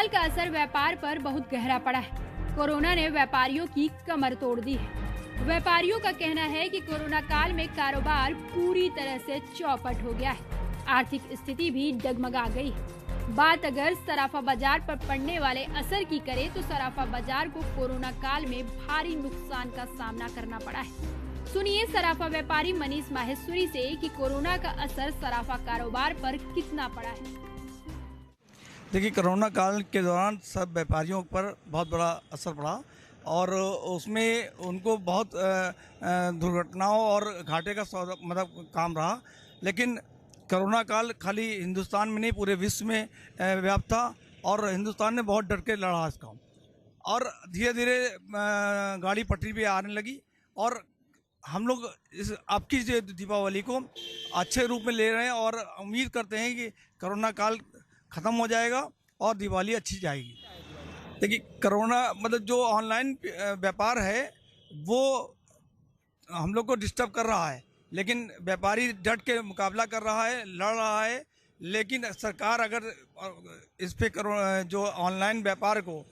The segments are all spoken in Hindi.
का असर व्यापार पर बहुत गहरा पड़ा है। कोरोना ने व्यापारियों की कमर तोड़ दी है। व्यापारियों का कहना है कि कोरोना काल में कारोबार पूरी तरह से चौपट हो गया है। आर्थिक स्थिति भी डगमगा गई है। बात अगर सराफा बाजार पर पड़ने वाले असर की करें तो सराफा बाजार को कोरोना काल में भारी नुकसान का सामना करना पड़ा है। सुनिए सराफा व्यापारी मनीष माहेश्वरी से कि कोरोना का असर सराफा कारोबार पर कितना पड़ा है। देखिए, कोरोना काल के दौरान सब व्यापारियों पर बहुत बड़ा असर पड़ा और उसमें उनको बहुत दुर्घटनाओं और घाटे का मतलब काम रहा। लेकिन कोरोना काल खाली हिंदुस्तान में नहीं, पूरे विश्व में व्याप्त था और हिंदुस्तान ने बहुत डट के लड़ा इसका और धीरे धीरे गाड़ी पटरी पे आने लगी। और हम लोग इस आपकी जो दीपावली को अच्छे रूप में ले रहे हैं और उम्मीद करते हैं कि कोरोना काल ख़त्म हो जाएगा और दिवाली अच्छी जाएगी। देखिए, कोरोना मतलब जो ऑनलाइन व्यापार है वो हम लोग को डिस्टर्ब कर रहा है, लेकिन व्यापारी डट के मुकाबला कर रहा है, लड़ रहा है। लेकिन सरकार अगर इस पे जो ऑनलाइन व्यापार को,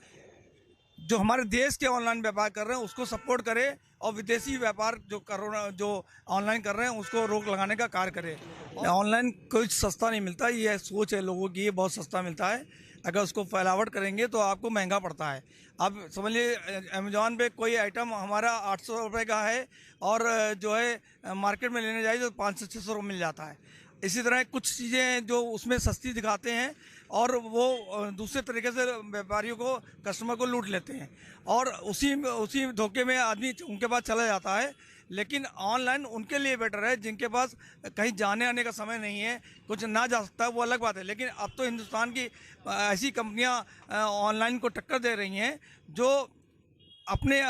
जो हमारे देश के ऑनलाइन व्यापार कर रहे हैं उसको सपोर्ट करे और विदेशी व्यापार जो कोरोना जो ऑनलाइन कर रहे हैं उसको रोक लगाने का कार्य करे। ऑनलाइन कुछ सस्ता नहीं मिलता, ये सोच है लोगों की, ये बहुत सस्ता मिलता है। अगर उसको फैलावट करेंगे तो आपको महंगा पड़ता है। अब समझिए अमेज़ॉन पे कोई आइटम हमारा 800 रुपये का है और जो है मार्केट में लेने जाइए तो 500-600 रुपये मिल जाता है। इसी तरह कुछ चीज़ें जो उसमें सस्ती दिखाते हैं और वो दूसरे तरीके से व्यापारियों को, कस्टमर को लूट लेते हैं और उसी धोखे में आदमी उनके पास चला जाता है। लेकिन ऑनलाइन उनके लिए बेटर है जिनके पास कहीं जाने आने का समय नहीं है, कुछ ना जा सकता है, वो अलग बात है। लेकिन अब तो हिंदुस्तान की ऐसी कंपनियां ऑनलाइन को टक्कर दे रही हैं जो अपने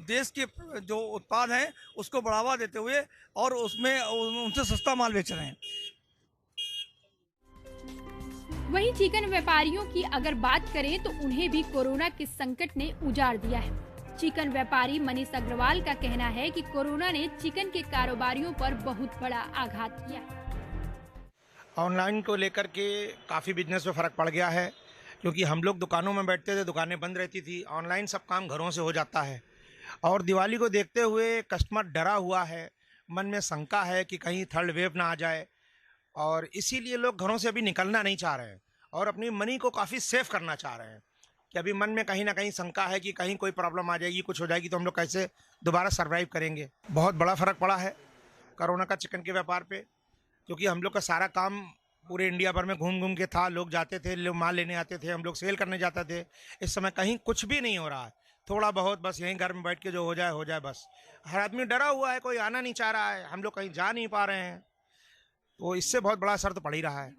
देश के जो उत्पाद हैं उसको बढ़ावा देते हुए और उसमें उनसे सस्ता माल बेच रहे हैं। वहीं चिकन व्यापारियों की अगर बात करें तो उन्हें भी कोरोना के संकट ने उजाड़ दिया है। चिकन व्यापारी मनीष अग्रवाल का कहना है कि कोरोना ने चिकन के कारोबारियों पर बहुत बड़ा आघात किया। ऑनलाइन को लेकर के काफ़ी बिजनेस में फ़र्क पड़ गया है, क्योंकि हम लोग दुकानों में बैठते थे, दुकानें बंद रहती थी। ऑनलाइन सब काम घरों से हो जाता है और दिवाली को देखते हुए कस्टमर डरा हुआ है, मन में शंका है कि कहीं थर्ड वेव ना आ जाए और इसीलिए लोग घरों से अभी निकलना नहीं चाह रहे हैं और अपनी मनी को काफ़ी सेफ करना चाह रहे हैं कि अभी मन में कहीं ना कहीं शंका है कि कहीं कोई प्रॉब्लम आ जाएगी, कुछ हो जाएगी तो हम लोग कैसे दोबारा सर्वाइव करेंगे। बहुत बड़ा फ़र्क पड़ा है कोरोना का चिकन के व्यापार पे, क्योंकि हम लोग का सारा काम पूरे इंडिया भर में घूम घूम के था। लोग जाते थे, लोग माल लेने आते थे, हम लोग सेल करने जाते थे। इस समय कहीं कुछ भी नहीं हो रहा है, थोड़ा बहुत बस यहीं घर में बैठ के जो हो जाए बस। हर आदमी डरा हुआ है, कोई आना नहीं चाह रहा है, हम लोग कहीं जा नहीं पा रहे हैं, तो इससे बहुत बड़ा असर तो पड़ ही रहा है।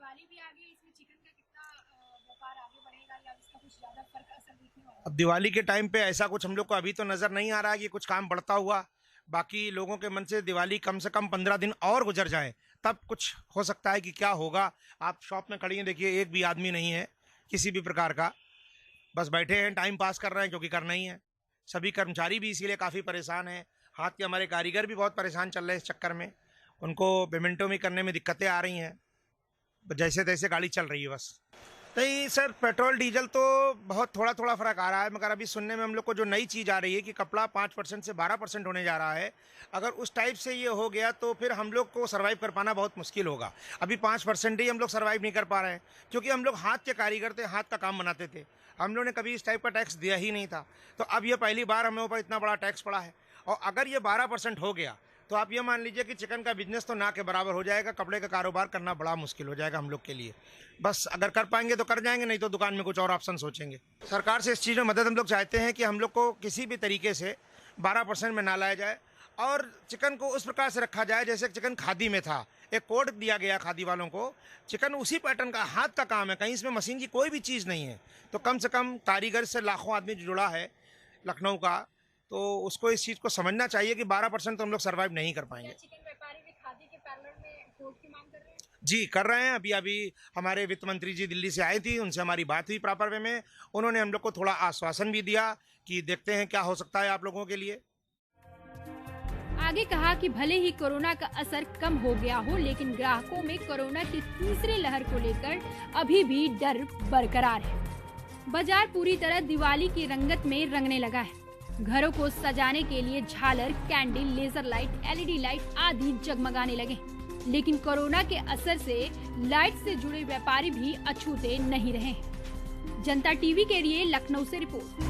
अब दिवाली के टाइम पे ऐसा कुछ हम लोग को अभी तो नज़र नहीं आ रहा है कि कुछ काम बढ़ता हुआ। बाकी लोगों के मन से दिवाली कम से कम 15 दिन और गुजर जाए तब कुछ हो सकता है कि क्या होगा। आप शॉप में खड़ी हैं, देखिए एक भी आदमी नहीं है किसी भी प्रकार का, बस बैठे हैं, टाइम पास कर रहे हैं क्योंकि करना ही है। सभी कर्मचारी भी इसीलिए काफ़ी परेशान हैं। हाथ के हमारे कारीगर भी बहुत परेशान चल रहे हैं इस चक्कर में, उनको पेमेंटों में करने में दिक्कतें आ रही हैं, जैसे तैसे गाड़ी चल रही है बस। नहीं सर, पेट्रोल डीजल तो बहुत थोड़ा थोड़ा फ़र्क आ रहा है, मगर अभी सुनने में हम लोग को जो नई चीज़ आ रही है कि कपड़ा 5% से 12% होने जा रहा है। अगर उस टाइप से ये हो गया तो फिर हम लोग को सर्वाइव कर पाना बहुत मुश्किल होगा। अभी 5% ही हम लोग सर्वाइव नहीं कर पा रहे हैं, क्योंकि हम लोग हाथ के कारीगर थे, हाथ का काम बनाते थे। हम लोग ने कभी इस टाइप का टैक्स दिया ही नहीं था, तो अब ये पहली बार हमें ऊपर इतना बड़ा टैक्स पड़ा है। और अगर ये 12% हो गया तो आप ये मान लीजिए कि चिकन का बिजनेस तो ना के बराबर हो जाएगा, कपड़े का कारोबार करना बड़ा मुश्किल हो जाएगा हम लोग के लिए। बस अगर कर पाएंगे तो कर जाएंगे, नहीं तो दुकान में कुछ और ऑप्शन सोचेंगे। सरकार से इस चीज़ में मदद हम लोग चाहते हैं कि हम लोग को किसी भी तरीके से 12% में ना लाया जाए और चिकन को उस प्रकार से रखा जाए जैसे चिकन खादी में था। एक कोड दिया गया खादी वालों को, चिकन उसी पैटर्न का, हाथ का काम है, कहीं इसमें मशीन की कोई भी चीज़ नहीं है। तो कम से कम कारीगर से लाखों आदमी जुड़ा है लखनऊ का, तो उसको इस चीज़ को समझना चाहिए कि 12% तो हम लोग सर्वाइव नहीं कर पाएंगे। चिकन व्यापारी भी खादी के पैरेलल में कोड की मांग कर रहे हैं? जी कर रहे हैं। अभी हमारे वित्त मंत्री जी दिल्ली से आई थी, उनसे हमारी बात हुई प्रॉपर वे में। उन्होंने हम लोग को थोड़ा आश्वासन भी दिया कि देखते हैं क्या हो सकता है आप लोगों के लिए। आगे कहा कि भले ही कोरोना का असर कम हो गया हो, लेकिन ग्राहकों में कोरोना की तीसरी लहर को लेकर अभी भी डर बरकरार है। बाजार पूरी तरह दिवाली की रंगत में रंगने लगा है। घरों को सजाने के लिए झालर, candle, laser light, LED light आदि जगमगाने लगे। लेकिन कोरोना के असर से लाइट से जुड़े व्यापारी भी अछूते नहीं रहे। जनता टीवी के लिए लखनऊ से रिपोर्ट।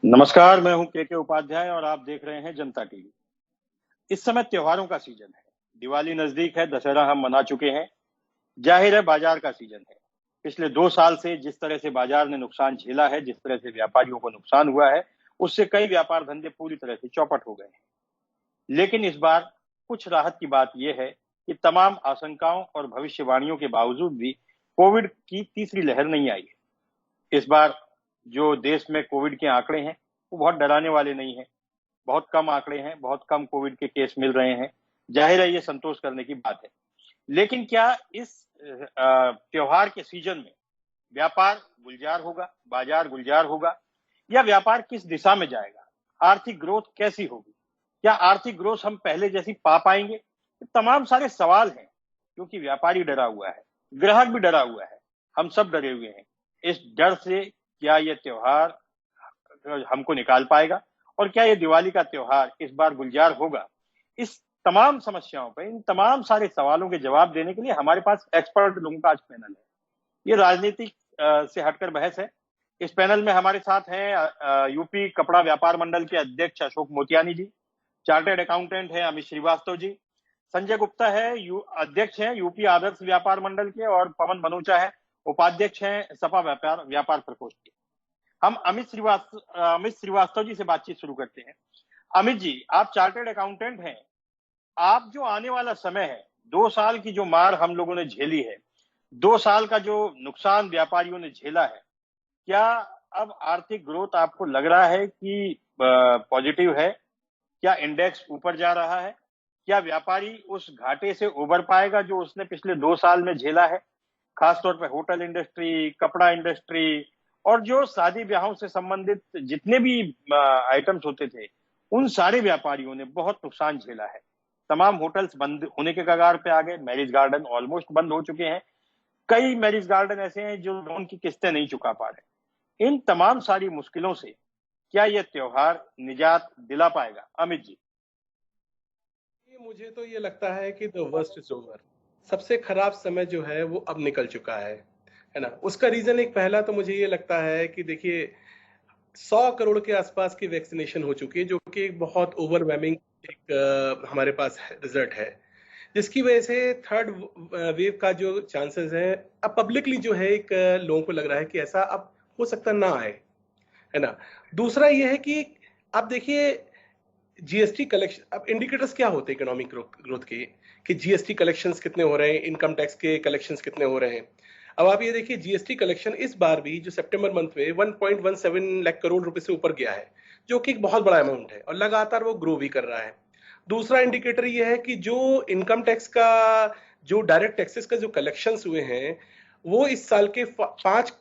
नमस्कार, मैं हूं के उपाध्याय और आप देख रहे हैं जनता टीवी। इस समय त्योहारों का सीजन है, दिवाली नजदीक है, दशहरा हम मना चुके हैं। जाहिर है बाजार का सीजन है। पिछले 2 साल से जिस तरह से बाजार ने नुकसान झेला है, जिस तरह से व्यापारियों को नुकसान हुआ है, उससे कई व्यापार धंधे पूरी तरह से चौपट हो गए हैं। लेकिन इस बार कुछ राहत की बात यह है कि तमाम आशंकाओं और भविष्यवाणियों के बावजूद भी कोविड की तीसरी लहर नहीं आई है। इस बार जो देश में कोविड के आंकड़े हैं वो बहुत डराने वाले नहीं हैं। बहुत कम आंकड़े हैं, बहुत कम कोविड के केस मिल रहे हैं। जाहिर है ये संतोष करने की बात है। लेकिन क्या इस त्योहार के सीजन में व्यापार गुलजार होगा, बाजार गुलजार होगा, या व्यापार किस दिशा में जाएगा? आर्थिक ग्रोथ कैसी होगी? क्या आर्थिक ग्रोथ हम पहले जैसी पा पाएंगे? ये तमाम सारे सवाल हैं, क्योंकि व्यापारी डरा हुआ है, ग्राहक भी डरा हुआ है, हम सब डरे हुए हैं। इस डर से क्या ये त्योहार हमको निकाल पाएगा और क्या ये दिवाली का त्योहार इस बार गुलजार होगा? इस तमाम समस्याओं पर, इन तमाम सारे सवालों के जवाब देने के लिए हमारे पास एक्सपर्ट लोगों का आज पैनल है। ये राजनीतिक से हटकर बहस है। इस पैनल में हमारे साथ हैं यूपी कपड़ा व्यापार मंडल के अध्यक्ष अशोक मोतियानी जी, चार्टर्ड अकाउंटेंट है अमित श्रीवास्तव जी, संजय गुप्ता है अध्यक्ष हैं यूपी आदर्श व्यापार मंडल के, और पवन बनूचा है उपाध्यक्ष हैं सपा व्यापार प्रकोष्ठ के। हम अमित श्रीवास्तव जी से बातचीत शुरू करते हैं। अमित जी, आप चार्टर्ड अकाउंटेंट हैं। आप जो आने वाला समय है, 2 साल की जो मार हम लोगों ने झेली है, 2 साल का जो नुकसान व्यापारियों ने झेला है, क्या अब आर्थिक ग्रोथ आपको लग रहा है कि पॉजिटिव है? क्या इंडेक्स ऊपर जा रहा है? क्या व्यापारी उस घाटे से उबर पाएगा जो उसने पिछले 2 साल में झेला है? खासतौर पर होटल इंडस्ट्री, कपड़ा इंडस्ट्री और जो शादी ब्याहों से संबंधित जितने भी आइटम्स होते थे, उन सारे व्यापारियों ने बहुत नुकसान झेला है। तमाम होटल्स बंद होने के कगार पे आ गए, मैरिज गार्डन ऑलमोस्ट बंद हो चुके हैं। कई मैरिज गार्डन ऐसे हैं जो लोन की किस्तें नहीं चुका पा रहे। इन तमाम सारी मुश्किलों से क्या यह त्योहार निजात दिला पाएगा? अमित जी। मुझे तो ये लगता है कि द वर्स्ट इज ओवर। सबसे खराब समय जो है वो अब निकल चुका है ना। उसका रीजन एक पहला तो मुझे ये लगता है कि देखिए 100 करोड़ के आसपास की वैक्सीनेशन हो चुकी है, जो कि एक बहुत ओवरवेलमिंग एक हमारे पास रिजल्ट है, जिसकी वजह से थर्ड वेव का जो चांसेस है अब पब्लिकली जो है एक लोगों को लग रहा है कि ऐसा अब हो सकता ना आए, है ना। दूसरा ये है कि अब देखिए जीएसटी कलेक्शन, अब इंडिकेटर्स क्या होते हैं इकोनॉमिक ग्रोथ के, कि जीएसटी कलेक्शंस कितने हो रहे हैं, इनकम टैक्स के कलेक्शंस कितने हो रहे हैं। अब आप ये देखिए जीएसटी कलेक्शन इस बार भी जो सितंबर मंथ में 1.17 लाख करोड़ रुपए से ऊपर गया है, जो कि एक बहुत बड़ा अमाउंट है और लगातार वो ग्रो भी कर रहा है। दूसरा इंडिकेटर ये है कि जो इनकम टैक्स का, जो डायरेक्ट टैक्सेस का जो कलेक्शंस हुए हैं, वो इस साल के 5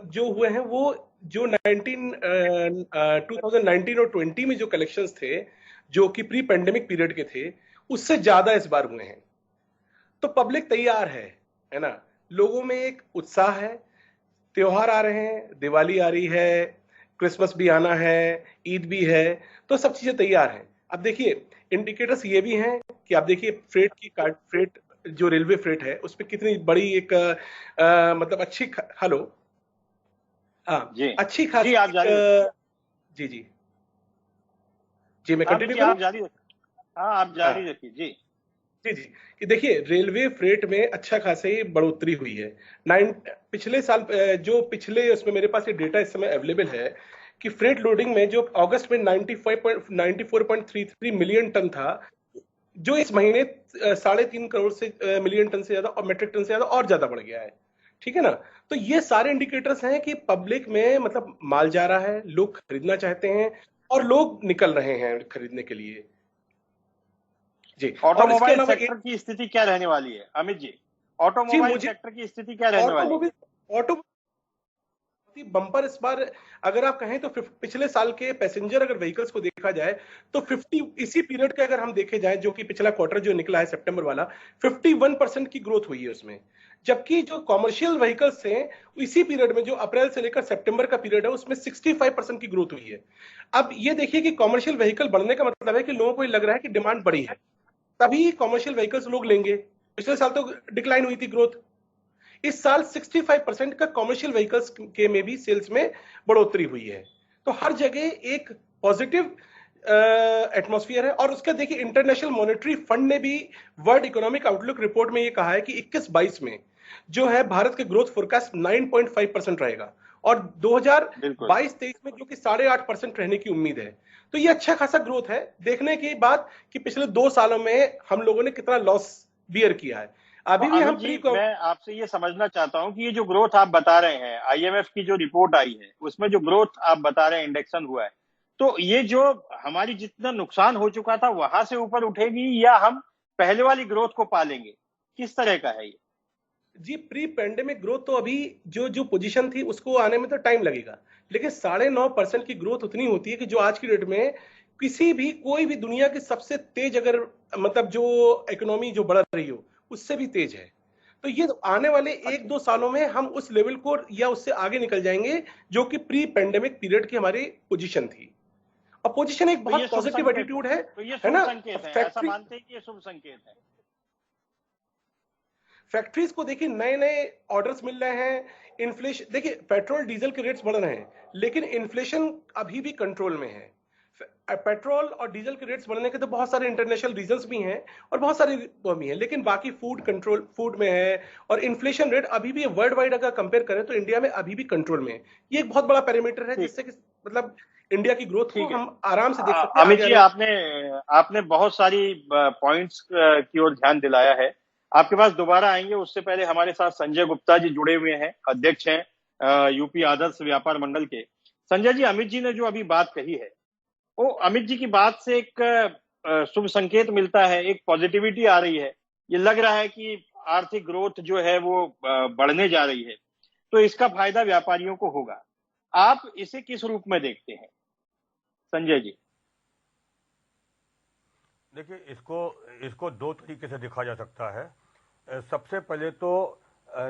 जो हुए हैं, वो जो 2019 और 20 में जो कलेक्शंस थे, जो कि प्री पेंडेमिक पीरियड के थे, उससे ज्यादा इस बार हुए हैं। तो पब्लिक तैयार है ना। लोगों में एक उत्साह है, त्योहार आ रहे हैं, दिवाली आ रही है, क्रिसमस भी आना है, ईद भी है, तो सब चीजें तैयार हैं। अब देखिए इंडिकेटर्स ये भी हैं कि आप देखिए फ्रेट जो रेलवे फ्रेट है उस पर कितनी बड़ी एक मतलब अच्छी हेलो अच्छी खासी जी, आप जारी जी मैं कंटिन्यू करूं? आप जारी रखिए। जी कि देखिए रेलवे फ्रेट में अच्छा खासी बढ़ोतरी हुई है। पिछले साल जो पिछले उसमें मेरे पास ये डेटा इस समय अवेलेबल है कि फ्रेट लोडिंग में जो अगस्त में 94.33 मिलियन टन था, जो इस महीने 3.5 करोड़ से मिलियन टन से ज्यादा और मेट्रिक टन से ज्यादा और ज्यादा बढ़ गया है। ठीक है ना। तो ये सारे इंडिकेटर्स हैं कि पब्लिक में मतलब माल जा रहा है, लोग खरीदना चाहते हैं और लोग निकल रहे हैं खरीदने के लिए। जी, ऑटोमोबाइल सेक्टर की स्थिति क्या रहने वाली है अमित जी? ऑटोमोबाइल मुझे सेक्टर की स्थिति क्या रहने वाली है? ऑटोमोबाइल बम्पर इस बार अगर आप कहें तो पिछले साल के पैसेंजर अगर व्हीकल्स को देखा जाए तो 50 इसी पीरियड का अगर हम देखे जाए जो कि पिछला क्वार्टर जो निकला है सितंबर वाला 51% की ग्रोथ हुई है उसमें, जबकि जो कॉमर्शियल व्हीकल्स हैं इसी पीरियड में जो अप्रैल से लेकर सितंबर का पीरियड है उसमें 65% की ग्रोथ हुई है। अब ये देखिए कि कॉमर्शियल व्हीकल बढ़ने का मतलब है कि लोगों को ये लग रहा है कि डिमांड बढ़ी है, तभी कॉमर्शियल व्हीकल्स लोग लेंगे। पिछले साल तो डिक्लाइन हुई थी ग्रोथ, इस साल 65% का कॉमर्शियल व्हीकल्स के में भी सेल्स में बढ़ोतरी हुई है। तो हर जगह एक पॉजिटिव एटमॉस्फेयर है। और उसका देखिए इंटरनेशनल मॉनेटरी फंड ने भी वर्ल्ड इकोनॉमिक आउटलुक रिपोर्ट में ये कहा है कि 21-22 में जो है भारत के ग्रोथ फोरकास्ट 9.5% रहेगा और 2022-23 में जो कि 8.5% रहने की उम्मीद है। तो ये अच्छा खासा ग्रोथ है, देखने की बात कि पिछले 2 सालों में हम लोगों ने कितना लॉस बियर किया है। अभी भी हम मैं आपसे ये समझना चाहता हूं कि ये जो ग्रोथ आप बता रहे हैं, आईएमएफ की जो रिपोर्ट आई है उसमें जो ग्रोथ आप बता रहे हैं इंडेक्शन हुआ है, तो ये जो हमारी जितना नुकसान हो चुका था वहां से ऊपर उठेगी या हम पहले वाली ग्रोथ को पालेंगे, किस तरह का है ये? जी, प्री पेंडेमिक ग्रोथ तो अभी जो पोजीशन थी उसको आने में तो टाइम लगेगा, लेकिन 9.5% की ग्रोथ उतनी होती है कि जो आज की डेट में किसी भी कोई भी दुनिया की सबसे तेज अगर मतलब जो इकोनॉमी जो बढ़ रही हो उससे भी तेज है। तो ये आने वाले 1-2 सालों में हम उस लेवल को या उससे आगे निकल जाएंगे जो कि प्री पेंडेमिक पीरियड की हमारी पोजीशन थी। और पोजीशन एक बहुत पॉजिटिव एटीट्यूड है, तो ये शुभ संकेत है, ऐसा मानते हैं कि ये शुभ संकेत है? फैक्ट्रीज को देखिए नए नए ऑर्डर्स मिल रहे हैं, इन्फ्लेशन देखिए पेट्रोल डीजल के रेट्स बढ़ रहे हैं लेकिन इन्फ्लेशन अभी भी कंट्रोल में है। पेट्रोल और डीजल के रेट्स बढ़ने के तो बहुत सारे इंटरनेशनल रीजंस भी हैं और बहुत सारे वो भी हैं, लेकिन बाकी फूड में है और इन्फ्लेशन रेट अभी भी वर्ल्ड वाइड अगर कंपेयर करें तो इंडिया में अभी भी कंट्रोल में है। ये एक बहुत बड़ा पैरामीटर है जिससे कि मतलब इंडिया की ग्रोथ को हम आराम से देख सकते हैं। अमित जी, आपने बहुत सारी पॉइंट्स की ओर ध्यान दिलाया है, आपके पास दोबारा आएंगे। उससे पहले हमारे साथ संजय गुप्ता जी जुड़े हुए हैं, अध्यक्ष हैं यूपी आदर्श व्यापार मंडल के। संजय जी, अमित जी ने जो अभी बात कही है वो अमित जी की बात से एक शुभ संकेत मिलता है, एक पॉजिटिविटी आ रही है। ये लग रहा है कि आर्थिक ग्रोथ जो है वो बढ़ने जा रही है, तो इसका फायदा व्यापारियों को होगा। आप इसे किस रूप में देखते हैं संजय जी? देखिए, इसको 2 तरीके से देखा जा सकता है। सबसे पहले तो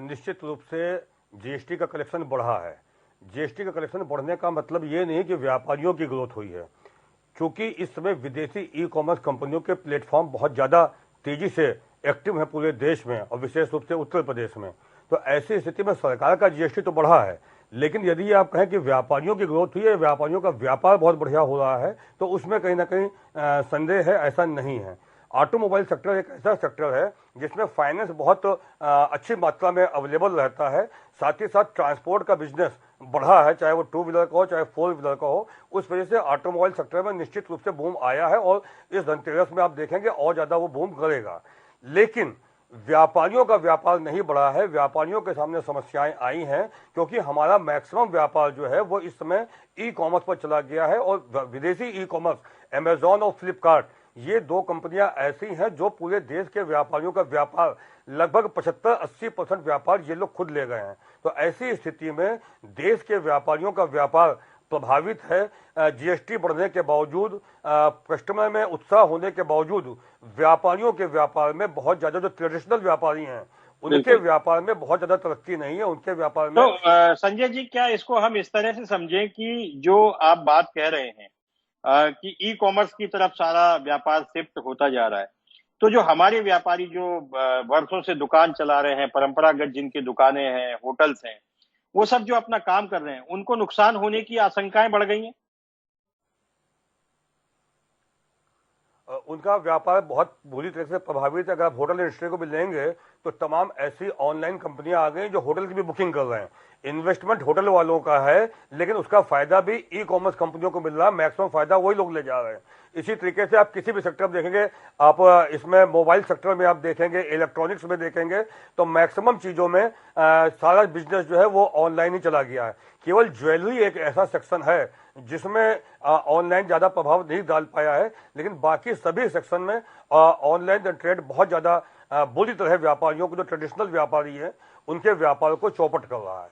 निश्चित रूप से जीएसटी का कलेक्शन बढ़ा है। जीएसटी का कलेक्शन बढ़ने का मतलब ये नहीं कि व्यापारियों की ग्रोथ हुई है, क्योंकि इस समय विदेशी ई कॉमर्स कंपनियों के प्लेटफॉर्म बहुत ज़्यादा तेजी से एक्टिव हैं पूरे देश में और विशेष रूप से उत्तर प्रदेश में। तो ऐसी स्थिति में सरकार का जीएसटी तो बढ़ा है, लेकिन यदि आप कहें कि व्यापारियों की ग्रोथ हुई है, व्यापारियों का व्यापार बहुत बढ़िया हो रहा है, तो उसमें कहीं ना कहीं संदेह है, ऐसा नहीं है। ऑटोमोबाइल सेक्टर एक ऐसा सेक्टर है जिसमें फाइनेंस बहुत अच्छी मात्रा में अवेलेबल रहता है, साथ ही साथ ट्रांसपोर्ट का बिजनेस बढ़ा है, चाहे वो 2 व्हीलर का हो चाहे 4 व्हीलर का हो। उस वजह से ऑटोमोबाइल सेक्टर में निश्चित रूप से बूम आया है और इस धनतेरस में आप देखेंगे और ज़्यादा वो बूम करेगा। लेकिन व्यापारियों का व्यापार नहीं बढ़ा है, व्यापारियों के सामने समस्याएं आई हैं, क्योंकि हमारा मैक्सिमम व्यापार जो है वो इस समय ई कॉमर्स पर चला गया है। और विदेशी ई कॉमर्स अमेजॉन और फ्लिपकार्ट, ये 2 कंपनियां ऐसी हैं जो पूरे देश के व्यापारियों का व्यापार लगभग 75-80% व्यापार ये लोग खुद ले गए हैं। तो ऐसी स्थिति में देश के व्यापारियों का व्यापार प्रभावित है। जीएसटी बढ़ने के बावजूद, कस्टमर में उत्साह होने के बावजूद व्यापारियों के व्यापार में बहुत ज्यादा, जो ट्रेडिशनल व्यापारी हैं उनके व्यापार में बहुत ज्यादा तरक्की नहीं है, उनके व्यापार में। तो संजय जी, क्या इसको हम इस तरह से समझें कि जो आप बात कह रहे हैं कि ई कॉमर्स की तरफ सारा व्यापार शिफ्ट होता जा रहा है, तो जो हमारे व्यापारी जो वर्षों से दुकान चला रहे हैं, परंपरागत जिनकी दुकानें हैं, होटल्स हैं, वो सब जो अपना काम कर रहे हैं, उनको नुकसान होने की आशंकाएं बढ़ गई हैं? उनका व्यापार बहुत बुरी तरह से प्रभावित है। अगर आप होटल इंडस्ट्री को भी लेंगे तो तमाम ऐसी ऑनलाइन कंपनियां आ गई जो होटल की भी बुकिंग कर रहे हैं। इन्वेस्टमेंट होटल वालों का है, लेकिन उसका फायदा भी ई कॉमर्स कंपनियों को मिल रहा है, मैक्सिमम फायदा वही लोग ले जा रहे हैं। इसी तरीके से आप किसी भी सेक्टर में देखेंगे, आप इसमें मोबाइल सेक्टर में आप देखेंगे, इलेक्ट्रॉनिक्स में देखेंगे, तो मैक्सिमम चीज़ों में सारा बिजनेस जो है वो ऑनलाइन ही चला गया है। केवल ज्वेलरी एक ऐसा सेक्शन है जिसमें ऑनलाइन ज्यादा प्रभाव नहीं डाल पाया है, लेकिन बाकी सभी सेक्शन में ऑनलाइन ट्रेड बहुत ज्यादा बुरी तरह व्यापारियों को, जो ट्रेडिशनल व्यापारी है, उनके व्यापार को चौपट कर रहा है।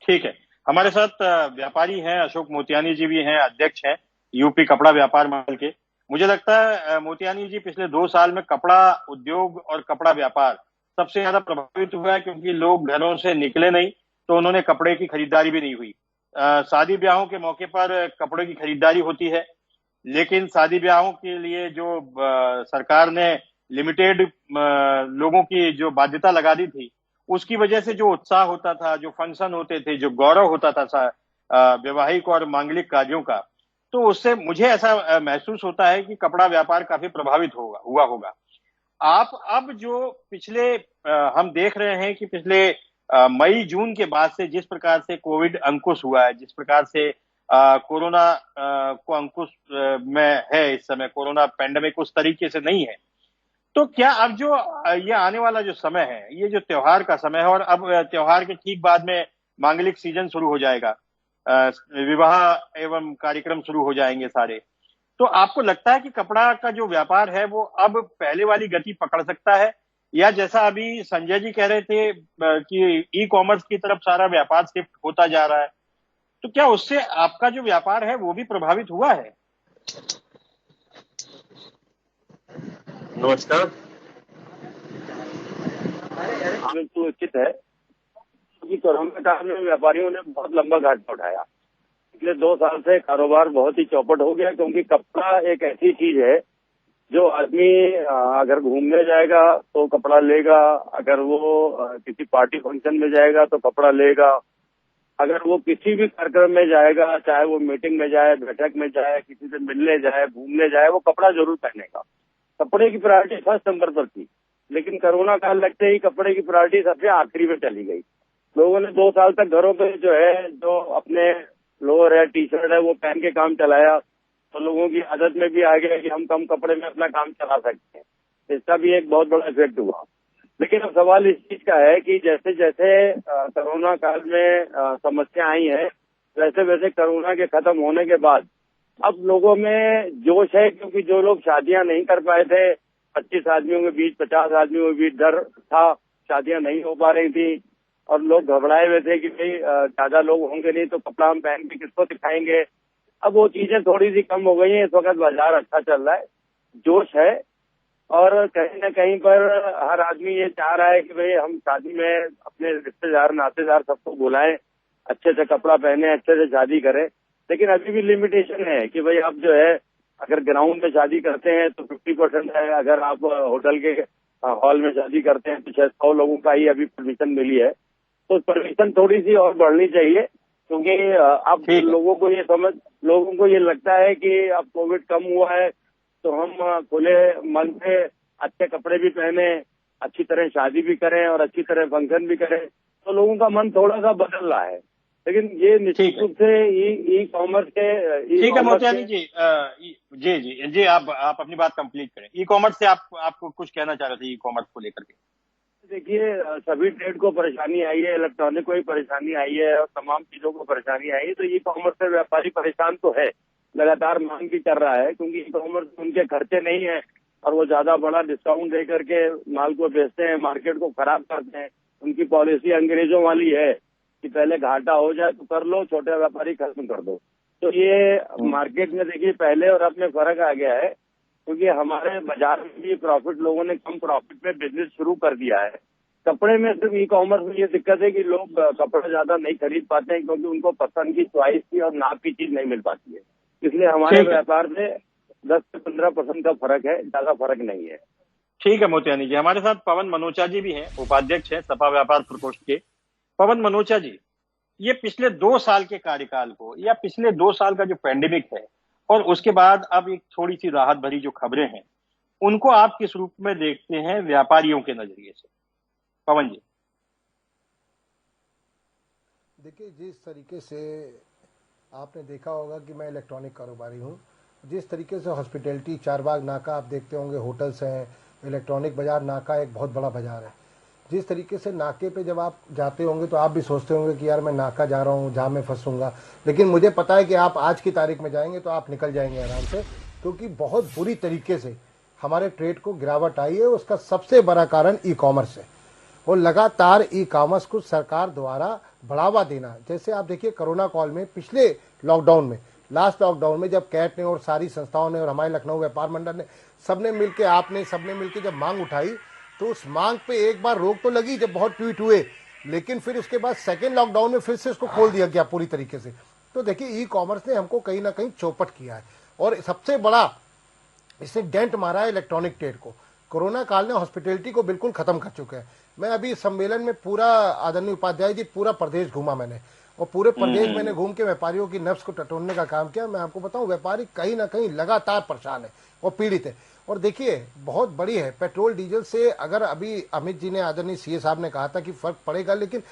ठीक है, हमारे साथ व्यापारी हैं, अशोक मोतियानी जी भी हैं, अध्यक्ष हैं यूपी कपड़ा व्यापार मंडल के। मुझे लगता है मोतियानी जी, पिछले 2 साल में कपड़ा उद्योग और कपड़ा व्यापार सबसे ज्यादा प्रभावित हुआ है, क्योंकि लोग घरों से निकले नहीं, तो उन्होंने कपड़े की खरीदारी भी नहीं हुई। शादी ब्याहों के मौके पर कपड़े की खरीदारी होती है, लेकिन शादी ब्याहों के लिए जो सरकार ने लिमिटेड लोगों की जो बाध्यता लगा दी थी, उसकी वजह से जो उत्साह होता था, जो फंक्शन होते थे, जो गौरव होता था वैवाहिक और मांगलिक कार्यों का, तो उससे मुझे ऐसा महसूस होता है कि कपड़ा व्यापार काफी प्रभावित हुआ होगा। आप अब जो पिछले हम देख रहे हैं कि पिछले मई जून के बाद से जिस प्रकार से कोविड अंकुश हुआ है, जिस प्रकार से कोरोना को अंकुश में है, इस समय कोरोना पैंडेमिक उस तरीके से नहीं है, तो क्या अब जो ये आने वाला जो समय है, ये जो त्योहार का समय है, और अब त्योहार के ठीक बाद में मांगलिक सीजन शुरू हो जाएगा, विवाह एवं कार्यक्रम शुरू हो जाएंगे सारे, तो आपको लगता है कि कपड़ा का जो व्यापार है वो अब पहले वाली गति पकड़ सकता है, या जैसा अभी संजय जी कह रहे थे कि ई कॉमर्स की तरफ सारा व्यापार शिफ्ट होता जा रहा है, तो क्या उससे आपका जो व्यापार है वो भी प्रभावित हुआ है? नमस्कार। बिल्कुल उचित है कि कोरोना काल में व्यापारियों ने बहुत लंबा घाटा उठाया। पिछले 2 साल से कारोबार बहुत ही चौपट हो गया, क्योंकि कपड़ा एक ऐसी चीज है जो आदमी अगर घूमने जाएगा तो कपड़ा लेगा, अगर वो किसी पार्टी फंक्शन में जाएगा तो कपड़ा लेगा, अगर वो किसी भी कार्यक्रम में जाएगा, चाहे वो मीटिंग में जाए, बैठक में जाए, किसी से मिलने जाए, घूमने जाए, वो कपड़ा जरूर पहनेगा। कपड़े की प्रायोरिटी फर्स्ट नंबर पर थी, लेकिन कोरोना काल लगते ही कपड़े की प्रायोरिटी सबसे आखिरी में चली गई। लोगों ने 2 साल तक घरों पे जो अपने लोअर है, टी शर्ट है, वो पहन के काम चलाया, तो लोगों की आदत में भी आ गया कि हम कम कपड़े में अपना काम चला सकते हैं। इसका भी एक बहुत बड़ा इफेक्ट हुआ। लेकिन अब सवाल इस चीज का है कि जैसे जैसे कोरोना काल में समस्या आई है, वैसे वैसे कोरोना के खत्म होने के बाद अब लोगों में जोश है, क्योंकि जो लोग शादियां नहीं कर पाए थे, 25 आदमियों के बीच, 50 आदमियों के बीच डर था, शादियां नहीं हो पा रही थी, और लोग घबराए हुए थे कि भाई ज्यादा लोग होंगे नहीं तो कपड़ा हम पहन के किसको दिखाएंगे। अब वो चीजें थोड़ी सी कम हो गई हैं। इस वक्त बाजार अच्छा चल रहा है, जोश है, और कहीं न कहीं पर हर आदमी ये चाह रहा है कि भाई हम शादी में अपने रिश्तेदार, नातेदार सबको बुलाएं, अच्छे से कपड़ा पहने, अच्छे से शादी करें। लेकिन अभी भी लिमिटेशन है कि भाई आप जो है अगर ग्राउंड में शादी करते हैं तो 50% है, अगर आप होटल के हॉल में शादी करते हैं तो 100 लोगों का ही अभी परमिशन मिली है। तो परमिशन थोड़ी सी और बढ़नी चाहिए, क्योंकि अब लोगों को ये लगता है कि अब कोविड कम हुआ है तो हम खुले मन से अच्छे कपड़े भी पहने, अच्छी तरह शादी भी करें और अच्छी तरह फंक्शन भी करें, तो लोगों का मन थोड़ा सा बदल रहा है। लेकिन ये निश्चित रूप से ई कॉमर्स के ठीक है मोतियानी जी, जी आप अपनी बात कंप्लीट करें। ई कॉमर्स से आपको कुछ कहना चाह रहे थे ई कॉमर्स को लेकर के? देखिए, सभी ट्रेड को परेशानी आई है, इलेक्ट्रॉनिक को भी परेशानी आई है और तमाम चीजों को परेशानी आई है। तो ई कॉमर्स से व्यापारी परेशान तो है, लगातार मांग भी कर रहा है, क्योंकि ई कॉमर्स उनके खर्चे नहीं है और वो ज्यादा बड़ा डिस्काउंट दे करके माल को बेचते हैं, मार्केट को खराब करते हैं। उनकी पॉलिसी अंग्रेजों वाली है कि पहले घाटा हो जाए तो कर लो, छोटे व्यापारी खत्म कर दो। तो ये मार्केट में देखिए पहले और अब में फर्क आ गया है, क्योंकि हमारे बाजार में भी प्रॉफिट, लोगों ने कम प्रॉफिट में बिजनेस शुरू कर दिया है। कपड़े में सिर्फ ई कॉमर्स में ये दिक्कत है कि लोग कपड़े ज्यादा नहीं खरीद पाते हैं, क्योंकि उनको पसंद की, चॉइस की और नाप की चीज नहीं मिल पाती है। इसलिए हमारे व्यापार में 10 से 15% का फर्क है, ज्यादा फर्क नहीं है। ठीक है मोतियानी जी। हमारे साथ पवन मनोचा जी भी हैं, उपाध्यक्ष हैं सपा व्यापार प्रकोष्ठ के। पवन मनोचा जी, ये पिछले 2 साल के कार्यकाल को, या पिछले 2 साल का जो पैंडेमिक है और उसके बाद अब एक थोड़ी सी राहत भरी जो खबरें हैं, उनको आप किस रूप में देखते हैं व्यापारियों के नजरिए से? पवन जी। देखिए, जिस तरीके से आपने देखा होगा कि मैं इलेक्ट्रॉनिक कारोबारी हूँ, जिस तरीके से हॉस्पिटैलिटी, चारबाग नाका आप देखते होंगे, होटल्स हैं, इलेक्ट्रॉनिक बाजार नाका एक बहुत बड़ा बाजार है। जिस तरीके से नाके पे जब आप जाते होंगे तो आप भी सोचते होंगे कि यार मैं नाका जा रहा हूँ, जहाँ मैं फंसूंगा, लेकिन मुझे पता है कि आप आज की तारीख में जाएंगे तो आप निकल जाएंगे आराम से, क्योंकि बहुत बुरी तरीके से हमारे ट्रेड को गिरावट आई है। उसका सबसे बड़ा कारण ई कॉमर्स है और लगातार ई कॉमर्स को सरकार द्वारा बढ़ावा देना। जैसे आप देखिए कोरोना काल में, पिछले लॉकडाउन में, लास्ट लॉकडाउन में जब कैट ने और सारी संस्थाओं ने और हमारे लखनऊ व्यापार मंडल ने सबने मिलकर, आपने सबने मिलकर जब मांग उठाई तो उस मांग पे एक बार रोक तो लगी जब बहुत ट्वीट हुए, लेकिन फिर उसके बाद सेकेंड लॉकडाउन में फिर से इसको खोल दिया गया पूरी तरीके से। तो देखिए ई कॉमर्स ने हमको कहीं ना कहीं चौपट किया है और सबसे बड़ा इसने डेंट मारा है इलेक्ट्रॉनिक ट्रेड को। कोरोना काल ने हॉस्पिटैलिटी को बिल्कुल खत्म कर चुका है। मैं अभी सम्मेलन में पूरा, आदरणीय उपाध्याय जी, पूरा प्रदेश घूमा मैंने और पूरे प्रदेश मैंने घूम के व्यापारियों की नफ्स को टटोलने का काम किया। मैं आपको बताऊं, व्यापारी कहीं ना कहीं लगातार परेशान है और पीड़ित है। और देखिए बहुत बड़ी है, पेट्रोल डीजल से अगर अभी अमित जी ने, आदरणीय सीए साहब ने कहा था कि फर्क पड़ेगा, लेकिन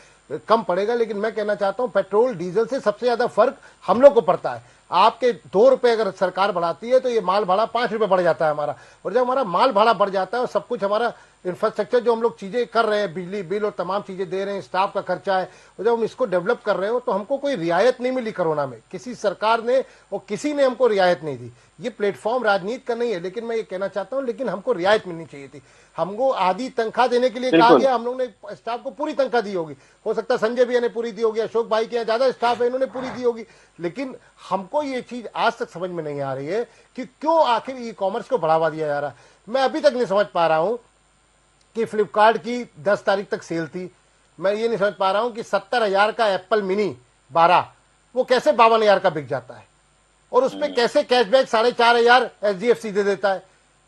कम पड़ेगा, लेकिन मैं कहना चाहता हूं पेट्रोल डीजल से सबसे ज्यादा फर्क हम लोग को पड़ता है। आपके 2 रुपए अगर सरकार बढ़ाती है तो ये माल भाड़ा 5 रुपए बढ़ जाता है हमारा, और जब हमारा माल भाड़ा बढ़ जाता है और सब कुछ हमारा इंफ्रास्ट्रक्चर जो हम लोग चीजें कर रहे हैं, बिजली बिल और तमाम चीजें दे रहे हैं, स्टाफ का खर्चा है, और जब हम इसको डेवलप कर रहे हो तो हमको कोई रियायत नहीं मिली कोरोना में, किसी सरकार ने और किसी ने हमको रियायत नहीं दी। ये प्लेटफॉर्म राजनीति का नहीं है, लेकिन मैं ये कहना चाहता हूं, लेकिन हमको रियायत मिलनी चाहिए थी। हमको आधी तनख्वाह देने के लिए कहा गया, हम लोग ने स्टाफ को पूरी तनख्वाह दी होगी, हो सकता है संजय भैया ने पूरी दी होगी, अशोक भाई के यहाँ ज्यादा स्टाफ है, इन्होंने पूरी दी होगी, लेकिन हमको ये चीज आज तक समझ में नहीं आ रही है कि क्यों आखिर ई कॉमर्स को बढ़ावा दिया जा रहा है। मैं अभी तक नहीं समझ पा रहा हूं कि फ्लिपकार्ट की 10 तारीख तक सेल थी, मैं ये नहीं समझ पा रहा हूं कि 70,000 का एप्पल मिनी 12 वो कैसे 52,000 का बिक जाता है, और उसमें कैसे कैशबैक 4,500 एचडीएफसी दे देता है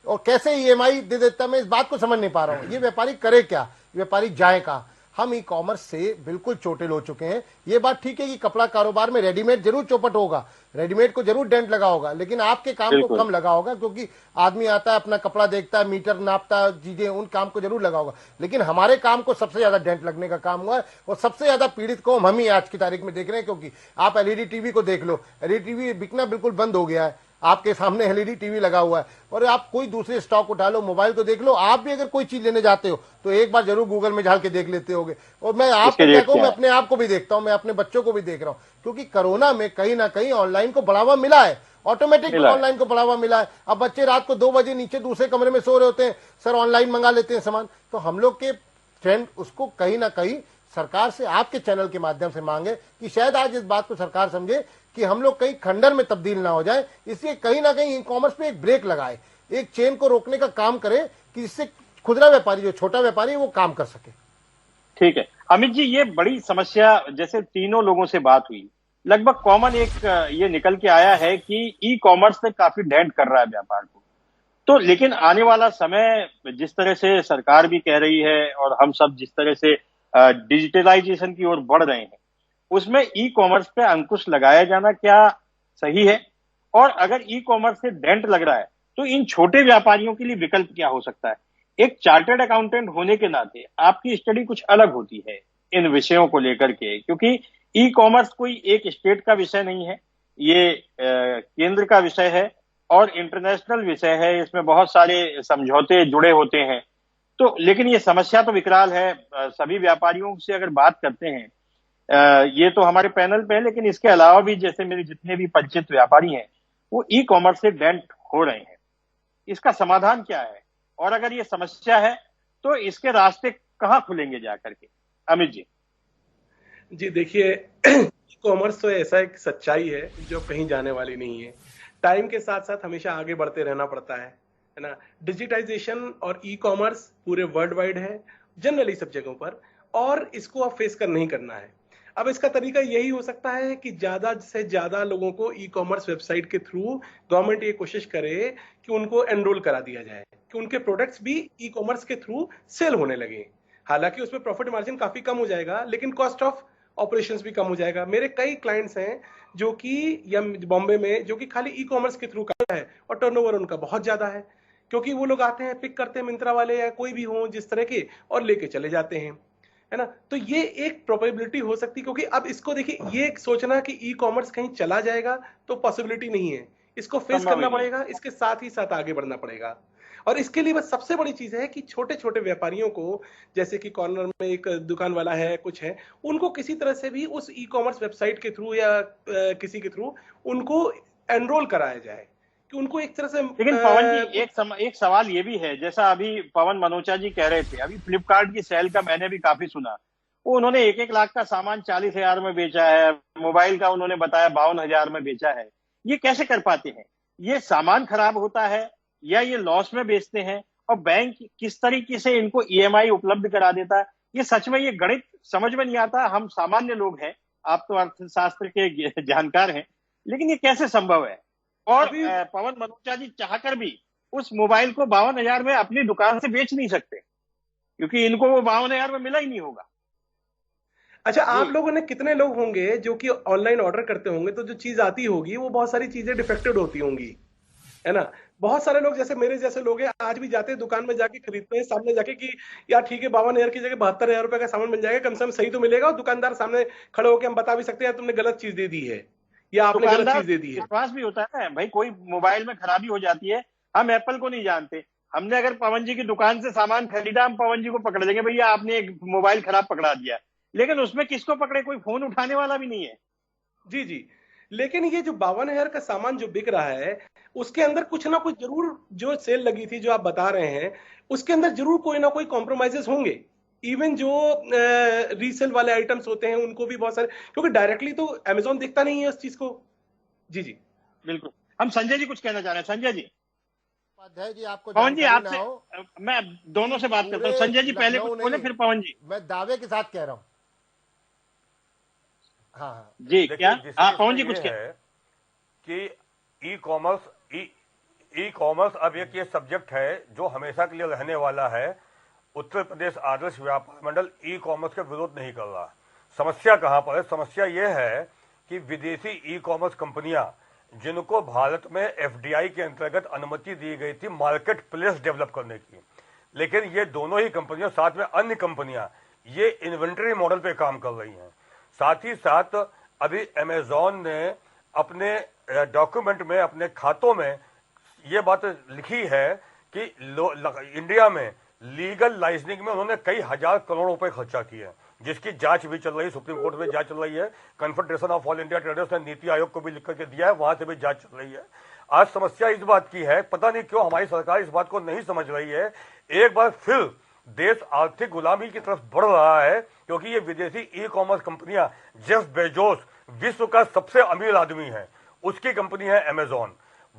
और कैसे ईएमआई दे देता है। मैं इस बात को समझ नहीं पा रहा हूं, ये व्यापारी करे क्या, व्यापारी जाए कहां। हम ई कॉमर्स से बिल्कुल चोटिल हो चुके हैं। ये बात ठीक है कि कपड़ा कारोबार में रेडीमेड जरूर चौपट होगा, रेडीमेड को जरूर डेंट लगा होगा, लेकिन आपके काम को कम लगा होगा, क्योंकि आदमी आता है, अपना कपड़ा देखता है, मीटर नापता, चीजें, उन काम को जरूर लगा होगा, लेकिन हमारे काम को सबसे ज्यादा डेंट लगने का काम हुआ है और सबसे ज्यादा पीड़ित को हम ही आज की तारीख में देख रहे हैं। क्योंकि आप एलईडी टीवी को देख लो, एलईडी टीवी बिकना बिल्कुल बंद हो गया है, आपके सामने एलईडी टीवी लगा हुआ है, और आप कोई दूसरे स्टॉक उठा लो, मोबाइल को देख लो, आप भी अगर कोई चीज लेने जाते हो तो एक बार जरूर गूगल में झाल के देख लेते होगे। और मैं आपको क्या कहूं, मैं अपने आप को भी देखता हूं, मैं अपने बच्चों को भी देख रहा हूं, क्योंकि कोरोना में कहीं ना कहीं ऑनलाइन को बढ़ावा मिला है, ऑटोमेटिक ऑनलाइन को बढ़ावा मिला है। अब बच्चे रात को 2 बजे नीचे दूसरे कमरे में सो रहे होते हैं, सर ऑनलाइन मंगा लेते हैं सामान। तो हम लोग के ट्रेंड उसको कहीं ना कहीं सरकार से, आपके चैनल के माध्यम से मांगे कि शायद आज इस बात को सरकार समझे कि हम लोग कहीं खंडर में तब्दील ना हो जाए, इसलिए कहीं ना कहीं ई कॉमर्स पे एक ब्रेक लगाए, एक चेन को रोकने का काम करे कि जिससे खुदरा व्यापारी, जो छोटा व्यापारी है, वो काम कर सके। ठीक है अमित जी, ये बड़ी समस्या, जैसे तीनों लोगों से बात हुई, लगभग कॉमन एक ये निकल के आया है कि ई कॉमर्स ने काफी डेंट कर रहा है व्यापार को। तो लेकिन आने वाला समय, जिस तरह से सरकार भी कह रही है और हम सब जिस तरह से डिजिटलाइजेशन की ओर बढ़ रहे हैं, उसमें ई कॉमर्स पे अंकुश लगाया जाना क्या सही है? और अगर ई कॉमर्स से डेंट लग रहा है तो इन छोटे व्यापारियों के लिए विकल्प क्या हो सकता है? एक चार्टर्ड अकाउंटेंट होने के नाते आपकी स्टडी कुछ अलग होती है इन विषयों को लेकर के, क्योंकि ई कॉमर्स कोई एक स्टेट का विषय नहीं है, ये केंद्र का विषय है और इंटरनेशनल विषय है, इसमें बहुत सारे समझौते जुड़े होते हैं। तो लेकिन ये समस्या तो विकराल है। सभी व्यापारियों से अगर बात करते हैं, ये तो हमारे पैनल पे है, लेकिन इसके अलावा भी जैसे मेरे जितने भी परिचित व्यापारी हैं वो ई कॉमर्स से डेंट हो रहे हैं। इसका समाधान क्या है, और अगर ये समस्या है तो इसके रास्ते कहाँ खुलेंगे जाकर के? अमित जी। जी देखिए, ई कॉमर्स तो ऐसा एक सच्चाई है जो कहीं जाने वाली नहीं है। टाइम के साथ साथ हमेशा आगे बढ़ते रहना पड़ता है ना। डिजिटाइजेशन और ई कॉमर्स पूरे वर्ल्ड वाइड है, जनरली सब जगहों पर, और इसको अब फेस कर नहीं करना है। अब इसका तरीका यही हो सकता है कि ज्यादा से ज्यादा लोगों को ई कॉमर्स वेबसाइट के थ्रू गवर्नमेंट ये कोशिश करे कि उनको एनरोल करा दिया जाए, कि उनके प्रोडक्ट्स भी ई कॉमर्स के थ्रू सेल होने लगे। हालांकि उसमें प्रॉफिट मार्जिन काफी कम हो जाएगा, लेकिन कॉस्ट ऑफ ऑपरेशंस भी कम हो जाएगा। मेरे कई क्लाइंट्स हैं जो कि या बॉम्बे में, जो कि खाली ई कॉमर्स के थ्रू करता है और टर्नओवर उनका बहुत ज्यादा है, क्योंकि वो लोग आते हैं, पिक करते हैं, मिंत्रा वाले या कोई भी हो जिस तरह के, और लेके चले जाते हैं, है ना। तो ये एक प्रोबेबिलिटी हो सकती है, क्योंकि अब इसको देखिए, ये सोचना कि ई कॉमर्स कहीं चला जाएगा तो पॉसिबिलिटी नहीं है। इसको फेस संभव ही करना नहीं। पड़ेगा, इसके साथ ही साथ आगे बढ़ना पड़ेगा। और इसके लिए बस सबसे बड़ी चीज है कि छोटे छोटे व्यापारियों को, जैसे कि कॉर्नर में एक दुकान वाला है, कुछ है, उनको किसी तरह से भी उस ई कॉमर्स वेबसाइट के थ्रू या किसी के थ्रू उनको एनरोल कराया जाए, कि उनको एक तरह से लेकिन पवन जी एक सवाल ये भी है, जैसा अभी पवन मनोचा जी कह रहे थे, अभी फ्लिपकार्ट की सेल का मैंने भी काफी सुना, वो उन्होंने 1-1 लाख का सामान 40,000 में बेचा है, मोबाइल का उन्होंने बताया 52,000 में बेचा है। ये कैसे कर पाते हैं? ये सामान खराब होता है या ये लॉस में बेचते हैं, और बैंक किस तरीके से इनको ईएमआई उपलब्ध करा देता है? ये सच में ये गणित समझ में नहीं आता। हम सामान्य लोग हैं, आप तो अर्थशास्त्र के जानकार हैं, लेकिन ये कैसे संभव है? और पवन मनोचा जी चाहकर भी उस मोबाइल को 52,000 में अपनी दुकान से बेच नहीं सकते, क्योंकि इनको वो 52,000 में मिला ही नहीं होगा। अच्छा, आप लोगों ने कितने लोग होंगे जो कि ऑनलाइन ऑर्डर करते होंगे, तो जो चीज आती होगी वो बहुत सारी चीजें डिफेक्टेड होती होंगी, है ना? बहुत सारे लोग जैसे मेरे जैसे लोग हैं, आज भी जाते हैं दुकान में, जाके खरीदते हैं सामने जाके कि यार ठीक है 52,000 की जगह 72,000 रुपए का सामान मिल जाएगा, कम से कम सही तो मिलेगा, और दुकानदार सामने खड़े होकर हम बता भी सकते हैं तुमने गलत चीज दे दी है या आपने गलत चीज दे दी है। विश्वास भी होता है भाई, कोई मोबाइल में खराबी हो जाती है, हम एप्पल को नहीं जानते, हमने अगर पवन जी की दुकान से सामान खरीदा, हम पवन जी को पकड़ देंगे, भैया आपने एक मोबाइल खराब पकड़ा दिया, लेकिन उसमें किसको पकड़े? कोई फोन उठाने वाला भी नहीं है। जी जी, लेकिन ये जो 52,000 का सामान जो बिक रहा है, उसके अंदर कुछ ना कुछ जरूर, जो सेल लगी थी जो आप बता रहे हैं, उसके अंदर जरूर कोई ना कोई कॉम्प्रोमाइजेस होंगे। इवन जो रीसेल वाले आइटम्स होते हैं उनको भी बहुत सारे, क्योंकि डायरेक्टली तो अमेजोन देखता नहीं है उस चीज को। जी जी बिल्कुल। हम संजय जी कुछ कहना चाह रहे हैं। संजय जी। उपाध्याय जी, आपको पवन जी जानकारी आपसे ना हो, मैं दोनों से बात करता हूँ। संजय जी पहले लखनऊ कुछ बोले, नहीं, फिर पवन जी। मैं दावे के साथ कह रहा हूँ। हाँ जी देखिए, क्या? जिसमें पवन जी इसमें कुछ ये है कि ई कॉमर्स अब एक ये सब्जेक्ट है जो हमेशा के लिए रहने वाला है। उत्तर प्रदेश आदर्श व्यापार मंडल ई कॉमर्स का विरोध नहीं कर रहा। समस्या कहां पर है? समस्या ये है कि विदेशी ई कॉमर्स कंपनियां, जिनको भारत में एफडीआई के अंतर्गत अनुमति दी गई थी मार्केट प्लेस डेवलप करने की, लेकिन ये दोनों ही कंपनियां साथ में अन्य कंपनियां ये इन्वेंटरी मॉडल पे काम कर रही हैं। साथ ही साथ अभी अमेजॉन ने अपने डॉक्यूमेंट में, अपने खातों में ये बात लिखी है कि इंडिया में लीगल लाइसेंसिंग में उन्होंने कई हजार करोड़ रुपए खर्चा किए, जिसकी जांच भी चल रही है, सुप्रीम कोर्ट में जांच चल रही है। Confederation of all India traders ने नीति आयोग को भी लिख करके दिया है, वहां से भी जांच चल रही है। आज समस्या इस बात की है, पता नहीं क्यों हमारी सरकार इस बात को नहीं समझ रही है। एक बार फिर देश आर्थिक गुलामी की तरफ बढ़ रहा है, क्योंकि ये विदेशी ई कॉमर्स कंपनियां, जेफ बेजोस विश्व का सबसे अमीर आदमी है, उसकी कंपनी है अमेजॉन।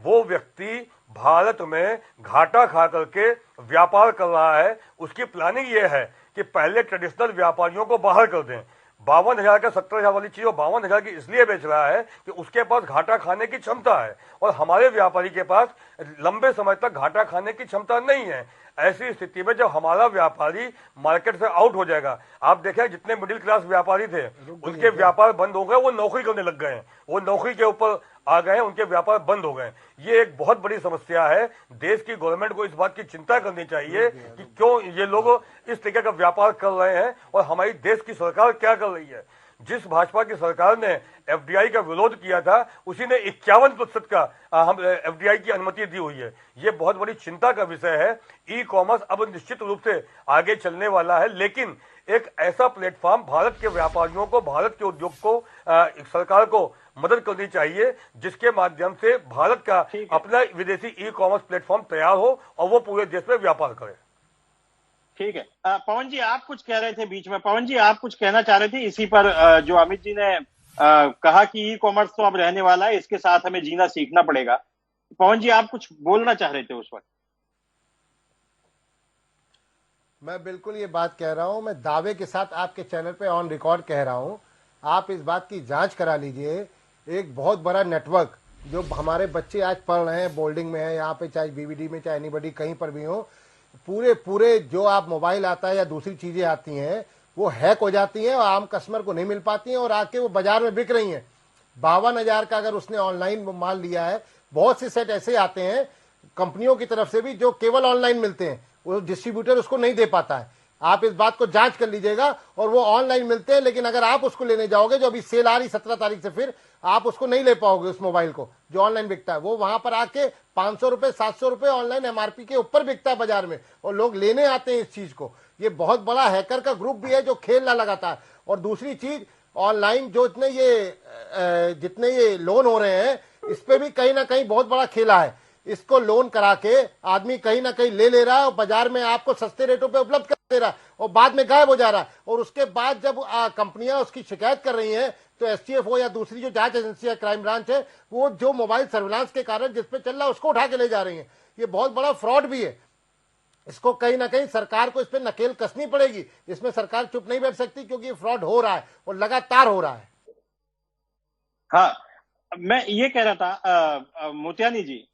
वो व्यक्ति भारत में घाटा खा करके व्यापार कर रहा है। उसकी प्लानिंग ये है कि पहले ट्रेडिशनल व्यापारियों को बाहर कर दें। 52,000 का 70,000 वाली चीज 52,000 की इसलिए बेच रहा है कि उसके पास घाटा खाने की क्षमता है, और हमारे व्यापारी के पास लंबे समय तक घाटा खाने की क्षमता नहीं है। ऐसी स्थिति में जब हमारा व्यापारी मार्केट से आउट हो जाएगा, आप देखें जितने मिडिल क्लास व्यापारी थे उनके व्यापार बंद हो गए, वो नौकरी करने लग गए हैं, वो नौकरी के ऊपर आ गए, उनके व्यापार बंद हो गए। ये एक बहुत बड़ी समस्या है। देश की गवर्नमेंट को इस बात की चिंता करनी चाहिए कि क्यों ये लोग इस तरीके का व्यापार कर रहे हैं, और हमारी देश की सरकार क्या कर रही है। जिस भाजपा की सरकार ने एफडीआई का विरोध किया था, उसी ने 51% का हम एफडीआई की अनुमति दी हुई है। ये बहुत बड़ी चिंता का विषय है। ई कॉमर्स अब निश्चित रूप से आगे चलने वाला है, लेकिन एक ऐसा प्लेटफॉर्म भारत के व्यापारियों को, भारत के उद्योग को, सरकार को मदद करनी चाहिए, जिसके माध्यम से भारत का अपना विदेशी ई कॉमर्स प्लेटफॉर्म तैयार हो और वो पूरे देश में व्यापार करे। ठीक है। पवन जी आप कुछ कह रहे थे बीच में। पवन जी आप कुछ कहना चाह रहे थे इसी पर, जो अमित जी ने कहा कि ई कॉमर्स तो अब रहने वाला है, इसके साथ हमें जीना सीखना पड़ेगा। पवन जी आप कुछ बोलना चाह रहे थे उस वक्त। मैं बिल्कुल ये बात कह रहा हूं, मैं दावे के साथ आपके चैनल पे ऑन रिकॉर्ड कह रहा हूं, आप इस बात की जांच करा लीजिए। एक बहुत बड़ा नेटवर्क जो हमारे बच्चे आज पढ़ रहे हैं, बोर्डिंग में है, यहाँ पे चाहे बीबीडी में, चाहे एनीबडी कहीं पर भी हो, पूरे जो आप मोबाइल आता है या दूसरी चीजें आती हैं वो हैक हो जाती हैं और आम कस्टमर को नहीं मिल पाती हैं और आके वो बाजार में बिक रही हैं। 52,000 का अगर उसने ऑनलाइन माल लिया है, बहुत से सेट ऐसे आते हैं कंपनियों की तरफ से भी जो केवल ऑनलाइन मिलते हैं, वो डिस्ट्रीब्यूटर उसको नहीं दे पाता है। आप इस बात को जांच कर लीजिएगा। और वो ऑनलाइन मिलते हैं, लेकिन अगर आप उसको लेने जाओगे, जो अभी सेल आ रही 17 तारीख से, फिर आप उसको नहीं ले पाओगे। उस मोबाइल को जो ऑनलाइन बिकता है, वो वहां पर आके 500 रुपए 700 रुपए ऑनलाइन एमआरपी के ऊपर बिकता है बाजार में, और लोग लेने आते हैं इस चीज को। ये बहुत बड़ा हैकर का ग्रुप भी है जो खेल रहा लगातार। और दूसरी चीज, ऑनलाइन जो जितने ये लोन हो रहे हैं, इस पे भी कहीं ना कहीं बहुत बड़ा खेला है। इसको लोन करा के आदमी कहीं ना कहीं ले रहा है और बाजार में आपको सस्ते रेटों पे उपलब्ध कर दे रहा है, और बाद में गायब हो जा रहा है। और उसके बाद जब कंपनियां उसकी शिकायत कर रही हैं, तो एसटीएफ हो या दूसरी जो जांच एजेंसी है, क्राइम ब्रांच है, वो जो मोबाइल सर्विलांस के कारण जिसपे चल रहा है उसको उठा के ले जा रही है। ये बहुत बड़ा फ्रॉड भी है। इसको कहीं ना कहीं सरकार को इस पर नकेल कसनी पड़ेगी। इसमें सरकार चुप नहीं बैठ सकती, क्योंकि ये फ्रॉड हो रहा है और लगातार हो रहा है। हाँ, मैं ये कह रहा था मोतियानी जी,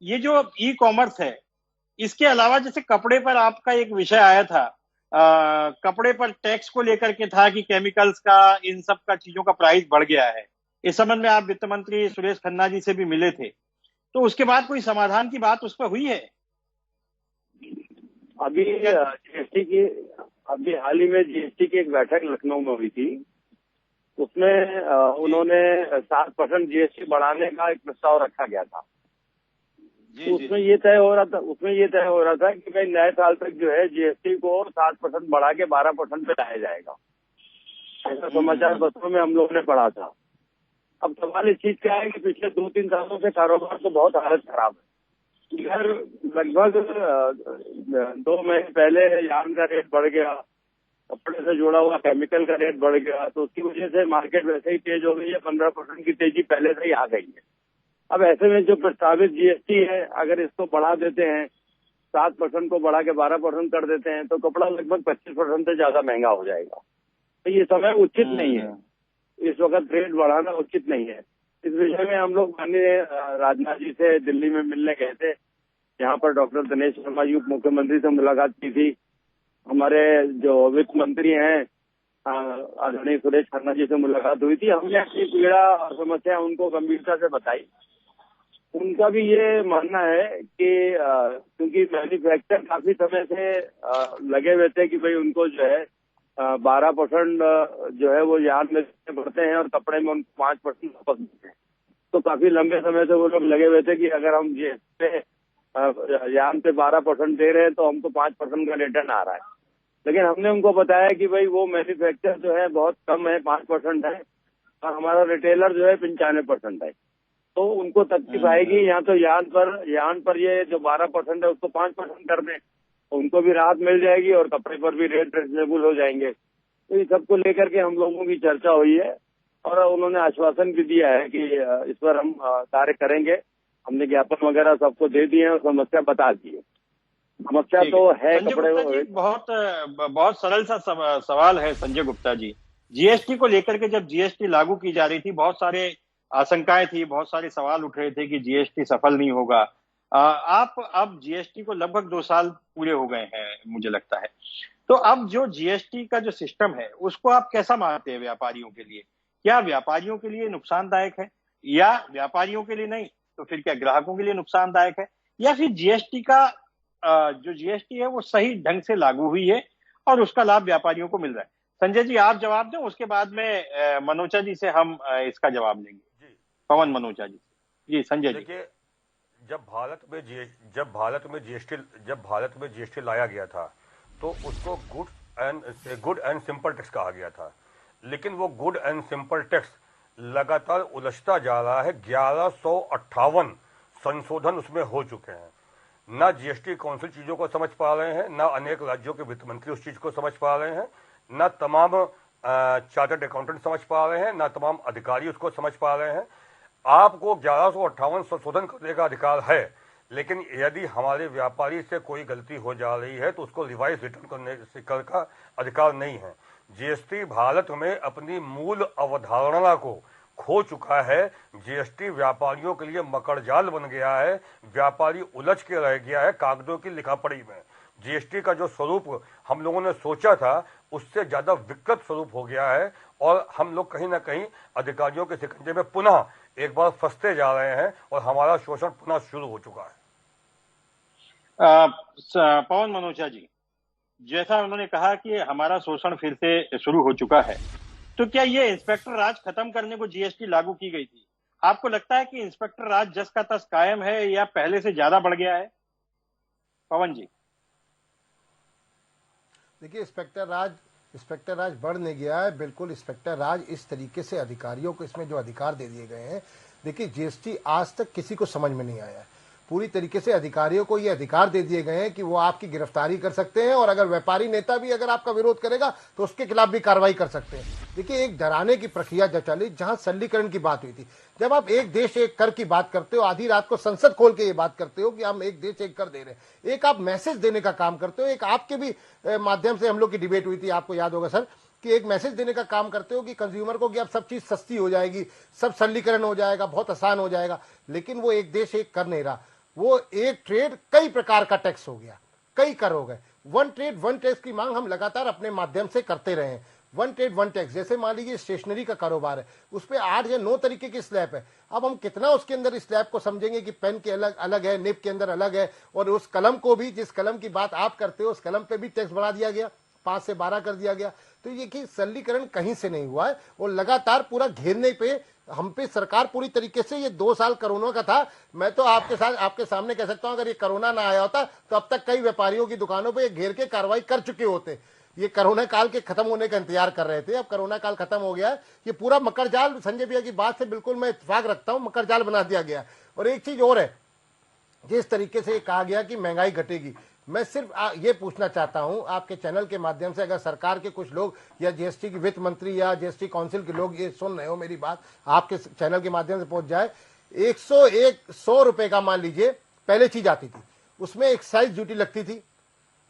ये जो ई कॉमर्स है, इसके अलावा जैसे कपड़े पर आपका एक विषय आया था, कपड़े पर टैक्स को लेकर के था कि केमिकल्स का, इन सब का चीजों का प्राइस बढ़ गया है। इस संबंध में आप वित्त मंत्री सुरेश खन्ना जी से भी मिले थे, तो उसके बाद कोई समाधान की बात उस पर हुई है? अभी हाल ही में जीएसटी की एक बैठक लखनऊ में हुई थी। उसमें उन्होंने 7% जीएसटी बढ़ाने का एक प्रस्ताव रखा गया था। तो उसमें ये तय हो रहा था कि भाई नए साल तक जो है जीएसटी को 7% बढ़ा के 12% पे लाया जाएगा। ऐसा समाचार पत्रों में हम लोगों ने पढ़ा था। अब सवाल इस चीज का है कि पिछले 2-3 सालों से कारोबार तो बहुत हालत खराब है। इधर लगभग 2 महीने पहले यार्न का रेट बढ़ गया, कपड़े से जुड़ा हुआ केमिकल का रेट बढ़ गया, तो उसकी वजह से मार्केट वैसे ही तेज हो गई है। 15% की तेजी पहले से ही आ गई है। अब ऐसे में जो प्रस्तावित जीएसटी है, अगर इसको बढ़ा देते हैं, 7% को बढ़ा के 12% कर देते हैं, तो कपड़ा लगभग 25% से ज्यादा महंगा हो जाएगा। तो ये समय उचित नहीं है, इस वक्त रेट बढ़ाना उचित नहीं है। इस विषय में हम लोग माननीय राजनाथ जी से दिल्ली में मिलने गए थे। यहाँ पर डॉक्टर दिनेश शर्मा जी उप मुख्यमंत्री से मुलाकात की थी। हमारे जो वित्त मंत्री हैं आदरणीय सुरेश खन्ना जी से मुलाकात हुई थी। हमने अपनी पीड़ा और समस्या उनको गंभीरता से बताई। उनका भी ये मानना है कि क्योंकि मैन्युफैक्चर काफी समय से लगे हुए थे कि भाई उनको जो है 12% जो है वो यार्न में बढ़ते हैं और कपड़े में उनको 5% वापस मिलते हैं। तो काफी लंबे समय से वो लोग लगे हुए थे कि अगर हम यार्न पे 12% दे रहे हैं तो हमको 5% का रिटर्न आ रहा है। लेकिन हमने उनको बताया कि भाई वो मैन्युफैक्चर जो है बहुत कम है, 5% है, और हमारा रिटेलर जो है 95% है। तो उनको तकलीफ आएगी। यहाँ तो यार्न पर ये जो 12% है उसको 5% कर दें, उनको भी राहत मिल जाएगी और कपड़े पर भी रेट रिजनेबल हो जाएंगे। तो इस सबको लेकर के हम लोगों की चर्चा हुई है और उन्होंने आश्वासन भी दिया है कि इस पर हम कार्य करेंगे। हमने ज्ञापन वगैरह सबको दे दिए और समस्या बता दी है। समस्या तो है कपड़े। बहुत सरल सा सवाल है संजय गुप्ता जी। जीएसटी को लेकर के जब जीएसटी लागू की जा रही थी, बहुत सारे आशंकाएं थी, बहुत सारे सवाल उठ रहे थे कि जीएसटी सफल नहीं होगा। आप अब जीएसटी को लगभग 2 साल पूरे हो गए हैं मुझे लगता है, तो अब जो जीएसटी का जो सिस्टम है उसको आप कैसा मानते हैं व्यापारियों के लिए? क्या व्यापारियों के लिए नुकसानदायक है, या व्यापारियों के लिए नहीं तो फिर क्या ग्राहकों के लिए नुकसानदायक है, या फिर जीएसटी का जो जीएसटी है वो सही ढंग से लागू हुई है और उसका लाभ व्यापारियों को मिल रहा है? संजय जी आप जवाब दें, उसके बाद में मनोचा जी से हम इसका जवाब लेंगे। पवन मनोचा जी। जी संजय जी। देखिए, जब भारत में जीएसटी लाया गया था तो उसको गुड एंड सिंपल टैक्स कहा गया था। लेकिन वो गुड एंड सिंपल टैक्स लगातार उलझता जा रहा है। 1158 संशोधन उसमें हो चुके हैं। ना जीएसटी काउंसिल चीजों को समझ पा रहे हैं, ना अनेक राज्यों के वित्त मंत्री उस चीज को समझ पा रहे हैं, ना तमाम चार्टर्ड अकाउंटेंट समझ पा रहे हैं, ना तमाम अधिकारी उसको समझ पा रहे हैं। आपको 1158 संशोधन करने का अधिकार है, लेकिन यदि हमारे व्यापारी से कोई गलती हो जा रही है तो उसको रिवाइज रिटर्न करने का अधिकार नहीं है। जीएसटी भारत में अपनी मूल अवधारणा को खो चुका है। जीएसटी व्यापारियों के लिए मकड़जाल बन गया है। व्यापारी उलझ के रह गया है कागजों की लिखापढ़ी में। जीएसटी का जो स्वरूप हम लोगों ने सोचा था उससे ज्यादा विकृत स्वरूप हो गया है और हम लोग कहीं ना कहीं अधिकारियों के शिकंजे में पुनः एक बार फंसते जा रहे हैं और हमारा शोषण पुनः शुरू हो चुका है। पवन मनोचा जी। जैसा उन्होंने कहा कि हमारा शोषण फिर से शुरू हो चुका है, तो क्या ये इंस्पेक्टर राज खत्म करने को जीएसटी लागू की गई थी? आपको लगता है कि इंस्पेक्टर राज जस का तस कायम है या पहले से ज्यादा बढ़ गया है? पवन जी। देखिए, इंस्पेक्टर राज बढ़ नहीं गया है, बिल्कुल। इंस्पेक्टर राज इस तरीके से अधिकारियों को इसमें जो अधिकार दे दिए गए हैं, देखिए जीएसटी आज तक किसी को समझ में नहीं आया है। पूरी तरीके से अधिकारियों को ये अधिकार दे दिए गए हैं कि वो आपकी गिरफ्तारी कर सकते हैं, और अगर व्यापारी नेता भी अगर आपका विरोध करेगा तो उसके खिलाफ भी कार्रवाई कर सकते हैं। देखिए, एक डराने की प्रक्रिया जब चली, जहां सरलीकरण की बात हुई थी, जब आप एक देश एक कर की बात करते हो, आधी रात को संसद खोल के ये बात करते हो कि हम एक देश एक कर दे रहे हैं, एक आप मैसेज देने का काम करते हो। एक आपके भी माध्यम से हम लोग की डिबेट हुई थी, आपको याद होगा सर, कि एक मैसेज देने का काम करते हो कि कंज्यूमर को कि अब सब चीज सस्ती हो जाएगी, सब सरलीकरण हो जाएगा, बहुत आसान हो जाएगा। लेकिन वो एक देश एक कर नहीं रहा, वो एक ट्रेड कई प्रकार का टैक्स हो गया, कई कर हो गए। वन ट्रेड वन टैक्स की मांग हम लगातार अपने माध्यम से करते रहे हैं। वन ट्रेड वन टैक्स, जैसे मान लीजिए स्टेशनरी का कारोबार है, उस पर 8 या 9 तरीके की स्लैब है। अब हम कितना उसके अंदर स्लैब को समझेंगे कि पेन के अलग अलग है, निब के अंदर अलग है, और उस कलम को भी, जिस कलम की बात आप करते हो, उस कलम पे भी टैक्स बढ़ा दिया गया, 5 से 12 कर दिया गया। तो ये कि सरलीकरण कहीं से नहीं हुआ है, और लगातार पूरा घेरने पे हम पे सरकार पूरी तरीके से, ये 2 साल कोरोना का था। मैं तो आपके सामने कह सकता हूं, अगर ये कोरोना ना आया होता तो अब तक कई व्यापारियों की दुकानों पे घेर के कार्रवाई कर चुके होते। ये कोरोना काल के खत्म होने का इंतजार कर रहे थे, अब कोरोना काल खत्म हो गया है। ये पूरा मकर जाल, संजय भैया की बात से बिल्कुल मैं इत्तेफाक रखता हूं, मकर जाल बना दिया गया। और एक चीज और है, जिस तरीके से कहा गया कि महंगाई घटेगी, मैं सिर्फ ये पूछना चाहता हूं आपके चैनल के माध्यम से, अगर सरकार के कुछ लोग या जीएसटी की वित्त मंत्री या जीएसटी काउंसिल के लोग ये सुन रहे हो, मेरी बात आपके चैनल के माध्यम से पहुंच जाए। 100 रुपए का मान लीजिए पहले चीज आती थी, उसमें एक्साइज ड्यूटी लगती थी,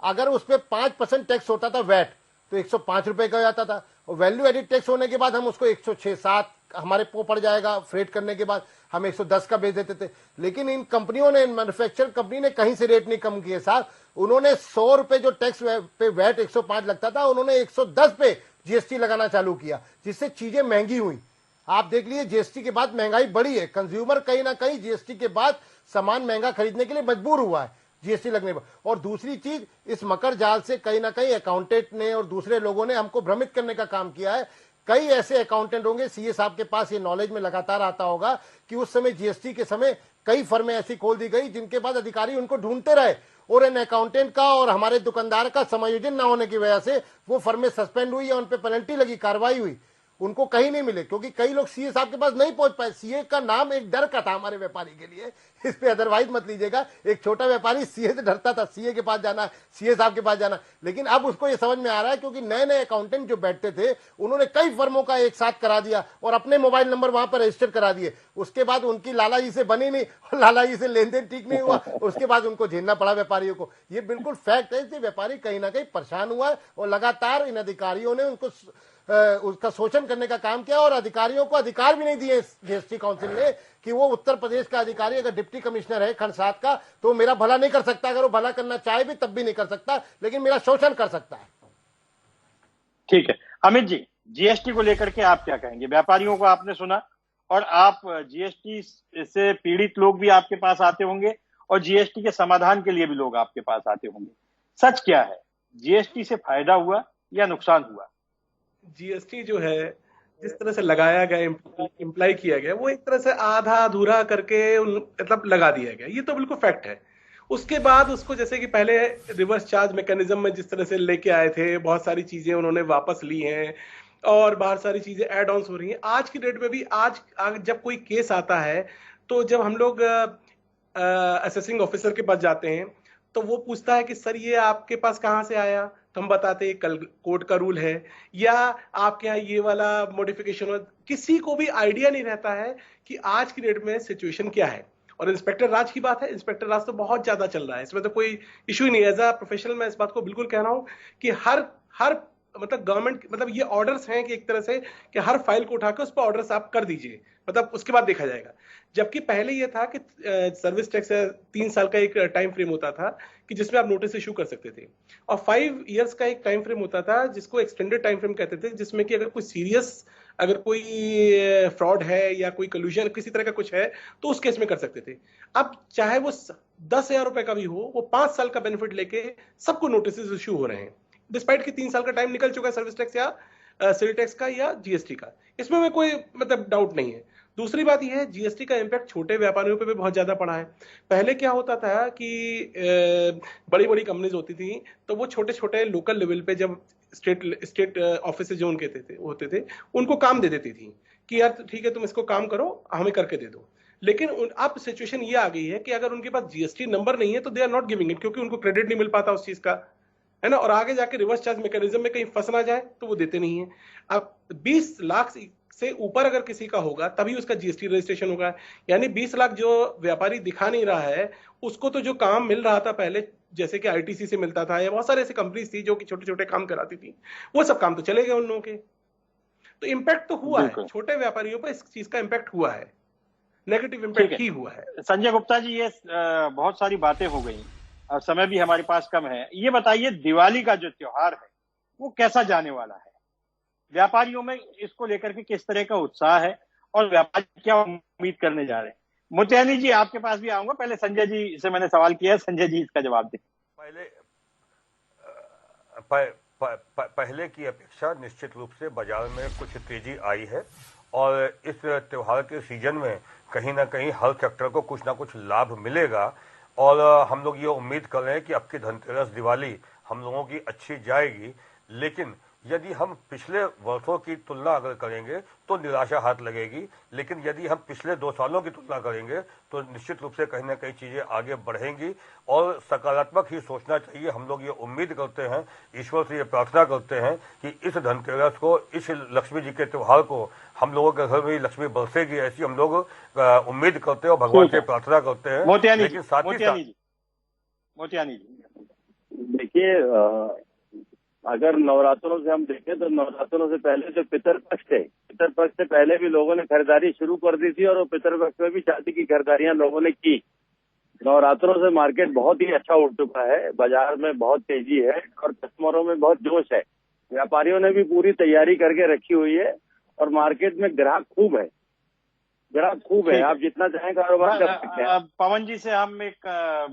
अगर उस पर 5% टैक्स होता था वैट, तो 105 रुपए का हो जाता था। और वैल्यू एडिड टैक्स होने के बाद हम उसको 106-7 हमारे को पड़ जाएगा, फ्रेट करने के बाद हम 110 का बेच देते थे। लेकिन इन कंपनियों ने, मैन्युफैक्चर कंपनी ने कहीं से रेट नहीं कम किए साहब। उन्होंने 100 रुपए जो टैक्स पे वैट 105 लगता था, उन्होंने 110 पे जीएसटी लगाना चालू किया, जिससे चीजें महंगी हुई। आप देख लीजिए, जीएसटी के बाद महंगाई बढ़ी है, कंज्यूमर कहीं ना कहीं जीएसटी के बाद सामान महंगा खरीदने के लिए मजबूर हुआ है जीएसटी लगने पर। और दूसरी चीज, इस मकर जाल से कहीं ना कहीं अकाउंटेंट ने और दूसरे लोगों ने हमको भ्रमित करने का काम किया है। कई ऐसे अकाउंटेंट होंगे, सीए साहब के पास ये नॉलेज में लगातार आता होगा कि उस समय जीएसटी के समय कई फर्में ऐसी खोल दी गई जिनके बाद अधिकारी उनको ढूंढते रहे, और इन अकाउंटेंट का और हमारे दुकानदार का समायोजन न होने की वजह से वो फर्में सस्पेंड हुई या उन पर पेनल्टी लगी, कार्रवाई हुई, उनको कहीं नहीं मिले, क्योंकि कई लोग सीए साहब के पास नहीं पहुंच पाए। सीए का नाम एक डर का था हमारे व्यापारी के लिए, इस पे अदरवाइज मत लीजिएगा। एक छोटा व्यापारी सीए से डरता था, सीए के पास जाना, सीए साहब के पास जाना। लेकिन अब उसको ये समझ में आ रहा है, क्योंकि नए नए अकाउंटेंट जो बैठते थे, उन्होंने कई फर्मों का एक साथ करा दिया और अपने मोबाइल नंबर वहां पर रजिस्टर करा दिए। उसके बाद उनकी लालाजी से बनी नहीं, और लालाजी से लेन देन ठीक नहीं हुआ, उसके बाद उनको झेलना पड़ा व्यापारियों को। ये बिल्कुल फैक्ट है, इससे व्यापारी कहीं ना कहीं परेशान हुआ है, और लगातार इन अधिकारियों ने उनको उसका शोषण करने का काम किया, और अधिकारियों को अधिकार भी नहीं दिए जीएसटी काउंसिल ने कि वो उत्तर प्रदेश का अधिकारी अगर डिप्टी कमिश्नर है खंड 7 का, तो मेरा भला नहीं कर सकता, अगर वो भला करना चाहे भी तब भी नहीं कर सकता, लेकिन मेरा शोषण कर सकता है। ठीक है अमित जी, जीएसटी को लेकर के आप क्या कहेंगे? व्यापारियों को आपने सुना, और आप जीएसटी से पीड़ित लोग भी आपके पास आते होंगे, और जीएसटी के समाधान के लिए भी लोग आपके पास आते होंगे। सच क्या है, जीएसटी से फायदा हुआ या नुकसान हुआ? जीएसटी जो है, जिस तरह से लगाया गया, इम्प्लाई किया गया, वो एक तरह से आधा अधूरा करके मतलब लगा दिया गया, ये तो बिल्कुल फैक्ट है। उसके बाद उसको, जैसे कि पहले रिवर्स चार्ज मैकेनिज्म में जिस तरह से लेके आए थे, बहुत सारी चीजें उन्होंने वापस ली हैं, और बहुत सारी चीजें एड ऑन्स हो रही हैं। आज की डेट में भी आज जब कोई केस आता है, तो जब हम लोग असेसिंग ऑफिसर के पास जाते हैं, तो वो पूछता है कि सर ये आपके पास कहाँ से आया, तो हम बताते हैं कल कोर्ट का रूल है, या आपके यहाँ ये वाला मॉडिफिकेशन हो। किसी को भी आइडिया नहीं रहता है कि आज की डेट में सिचुएशन क्या है। और इंस्पेक्टर राज की बात है, इंस्पेक्टर राज तो बहुत ज्यादा चल रहा है, इसमें तो कोई इशू ही नहीं है। एज अ प्रोफेशनल मैं इस बात को बिल्कुल कह रहा हूँ कि हर मतलब गवर्नमेंट, मतलब ये ऑर्डर्स हैं कि एक तरह से कि हर फाइल को उठाकर उस पर ऑर्डर्स आप कर दीजिए, मतलब उसके बाद देखा जाएगा। जबकि पहले ये था कि सर्विस टैक्स 3 साल का एक टाइम फ्रेम होता था कि जिसमें आप नोटिस इशू कर सकते थे, और 5 इयर्स का एक टाइम फ्रेम होता था जिसको एक्सटेंडेड टाइम फ्रेम कहते थे, जिसमें कि अगर कोई सीरियस अगर कोई फ्रॉड है या कोई कल्यूजन किसी तरह का कुछ है तो उस केस में कर सकते थे। अब चाहे वो 10,000 रुपए का भी हो, वो 5 साल का बेनिफिट लेके सबको नोटिस इश्यू हो रहे हैं, डिस्पाइट कि 3 साल का टाइम निकल चुका है सर्विस टैक्स या सेल टैक्स का या जीएसटी का। इसमें मैं कोई मतलब डाउट नहीं है। दूसरी बात यह है, जीएसटी का इम्पैक्ट छोटे व्यापारियों पे भी बहुत ज्यादा पड़ा है। पहले क्या होता था कि बड़ी बड़ी कंपनीज होती थी तो वो छोटे छोटे लोकल लेवल पे जब स्टेट ऑफिस जो उनके होते थे उनको काम दे देती थी कि यार ठीक है तुम इसको काम करो, हमें करके दे दो। लेकिन अब सिचुएशन ये आ गई है कि अगर उनके पास जीएसटी नंबर नहीं है तो they are not giving it, क्योंकि उनको क्रेडिट नहीं मिल पाता उस चीज का, है ना। और आगे जाके रिवर्स चार्ज मैकेनिज्म में कहीं फंस ना जाए तो वो देते नहीं है। अब 20 लाख से ऊपर अगर किसी का होगा तभी उसका जीएसटी रजिस्ट्रेशन होगा। यानी 20 लाख जो व्यापारी दिखा नहीं रहा है उसको तो जो काम मिल रहा था पहले, जैसे कि आईटीसी से मिलता था या बहुत सारे ऐसी कंपनीज थी जो कि छोटे छोटे काम कराती थी, वो सब काम तो चले गए उन लोगों के। तो इम्पैक्ट तो हुआ है, छोटे व्यापारियों पर इस चीज का इम्पैक्ट हुआ है, नेगेटिव इम्पैक्ट ही हुआ है। संजय गुप्ता जी, ये बहुत सारी बातें हो गई और समय भी हमारे पास कम है। ये बताइए, दिवाली का जो त्योहार है वो कैसा जाने वाला है? व्यापारियों में इसको लेकर के किस तरह का उत्साह है और व्यापारी क्या उम्मीद करने जा रहे हैं? मोतियानी जी, आपके पास भी आऊंगा। पहले संजय जी से मैंने सवाल किया है, संजय जी इसका जवाब दें। पहले की अपेक्षा निश्चित रूप से बाजार में कुछ तेजी आई है और इस त्योहार के सीजन में कहीं ना कहीं हर सेक्टर को कुछ ना कुछ लाभ मिलेगा। और हम लोग ये उम्मीद कर रहे हैं कि अब की धनतेरस दिवाली हम लोगों की अच्छी जाएगी। लेकिन यदि हम पिछले वर्षों की तुलना अगर करेंगे तो निराशा हाथ लगेगी, लेकिन यदि हम पिछले 2 सालों की तुलना करेंगे तो निश्चित रूप से कहीं ना कहीं चीजें आगे बढ़ेंगी और सकारात्मक ही सोचना चाहिए। हम लोग ये उम्मीद करते हैं, ईश्वर से ये प्रार्थना करते हैं कि इस धनतेरस को, इस लक्ष्मी जी के त्योहार को हम लोगों के घर में लक्ष्मी बरसेगी, ऐसी हम लोग उम्मीद करते हैं और भगवान से प्रार्थना करते हैं। लेकिन साथ ही साथ मोतियानी जी देखिए, अगर नवरात्रों से हम देखें तो नवरात्रों से पहले जो पितरपक्ष थे, पितरपक्ष से पहले भी लोगों ने खरीदारी शुरू कर दी थी और वो पितरपक्ष में भी शादी की खरीदारियां लोगों ने की। नवरात्रों से मार्केट बहुत ही अच्छा उठ चुका है, बाजार में बहुत तेजी है और कस्टमरों में बहुत जोश है। व्यापारियों ने भी पूरी तैयारी करके रखी हुई है और मार्केट में ग्राहक खूब है, ग्राहक खूब है। आप जितना चाहें कारोबार कर सकते हैं। पवन जी से हम एक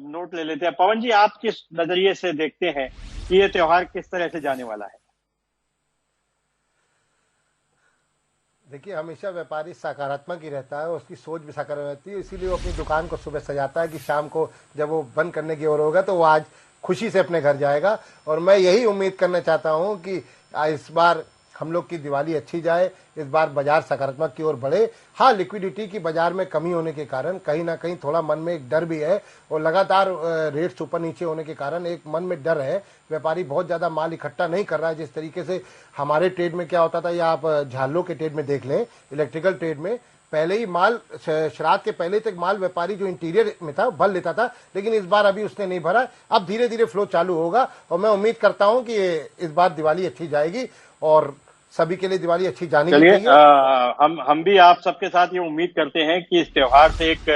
नोट ले लेते हैं। पवन जी, आप किस नजरिए से देखते हैं कि ये त्योहार किस तरह से जाने वाला है? देखिए, हमेशा व्यापारी सकारात्मक ही रहता है, उसकी सोच भी सकारात्मक रहती है, इसीलिए वो अपनी दुकान को सुबह सजाता है कि शाम को जब वो बंद करने की ओर होगा तो वो आज खुशी से अपने घर जाएगा। और मैं यही उम्मीद करना चाहता हूँ कि इस बार हम लोग की दिवाली अच्छी जाए, इस बार बाजार सकारात्मक की ओर बढ़े। हाँ, लिक्विडिटी की बाजार में कमी होने के कारण कहीं ना कहीं थोड़ा मन में एक डर भी है और लगातार रेट्स ऊपर नीचे होने के कारण एक मन में डर है। व्यापारी बहुत ज़्यादा माल इकट्ठा नहीं कर रहा है जिस तरीके से हमारे ट्रेड में क्या होता था, या आप झालों के ट्रेड में देख लें, इलेक्ट्रिकल ट्रेड में पहले ही माल श्राद्ध के पहले तक माल व्यापारी जो इंटीरियर में था भर लेता था, लेकिन इस बार अभी उसने नहीं भरा। अब धीरे धीरे फ्लो चालू होगा और मैं उम्मीद करता हूं कि इस बार दिवाली अच्छी जाएगी और सभी के लिए दिवाली अच्छी जानी चाहिए। हम भी आप सबके साथ ये उम्मीद करते हैं कि इस त्योहार से एक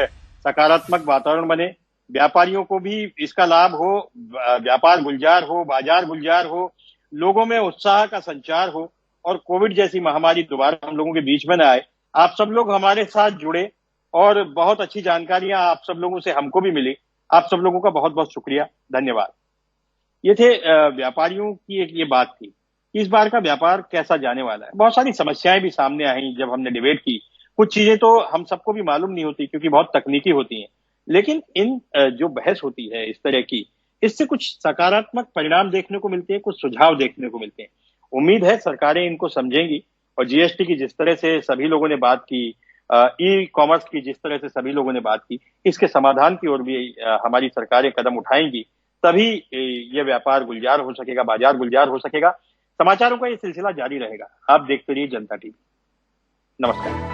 सकारात्मक वातावरण बने, व्यापारियों को भी इसका लाभ हो, व्यापार गुलजार हो, बाजार गुलजार हो, लोगों में उत्साह का संचार हो और कोविड जैसी महामारी दोबारा हम लोगों के बीच में न आए। आप सब लोग हमारे साथ जुड़े और बहुत अच्छी जानकारियां आप सब लोगों से हमको भी मिली। आप सब लोगों का बहुत बहुत शुक्रिया, धन्यवाद। ये थे व्यापारियों की एक ये बात थी, इस बार का व्यापार कैसा जाने वाला है। बहुत सारी समस्याएं भी सामने आई जब हमने डिबेट की। कुछ चीजें तो हम सबको भी मालूम नहीं होती क्योंकि बहुत तकनीकी होती हैं, लेकिन इन जो बहस होती है इस तरह की, इससे कुछ सकारात्मक परिणाम देखने को मिलते हैं, कुछ सुझाव देखने को मिलते हैं। उम्मीद है सरकारें इनको समझेंगी और जीएसटी की जिस तरह से सभी लोगों ने बात की, ई कॉमर्स की जिस तरह से सभी लोगों ने बात की, इसके समाधान की ओर भी हमारी सरकारें कदम उठाएंगी, तभी ये व्यापार गुलजार हो सकेगा, बाजार गुलजार हो सकेगा। समाचारों का ये सिलसिला जारी रहेगा। आप देखते रहिए जनता टीवी। नमस्कार।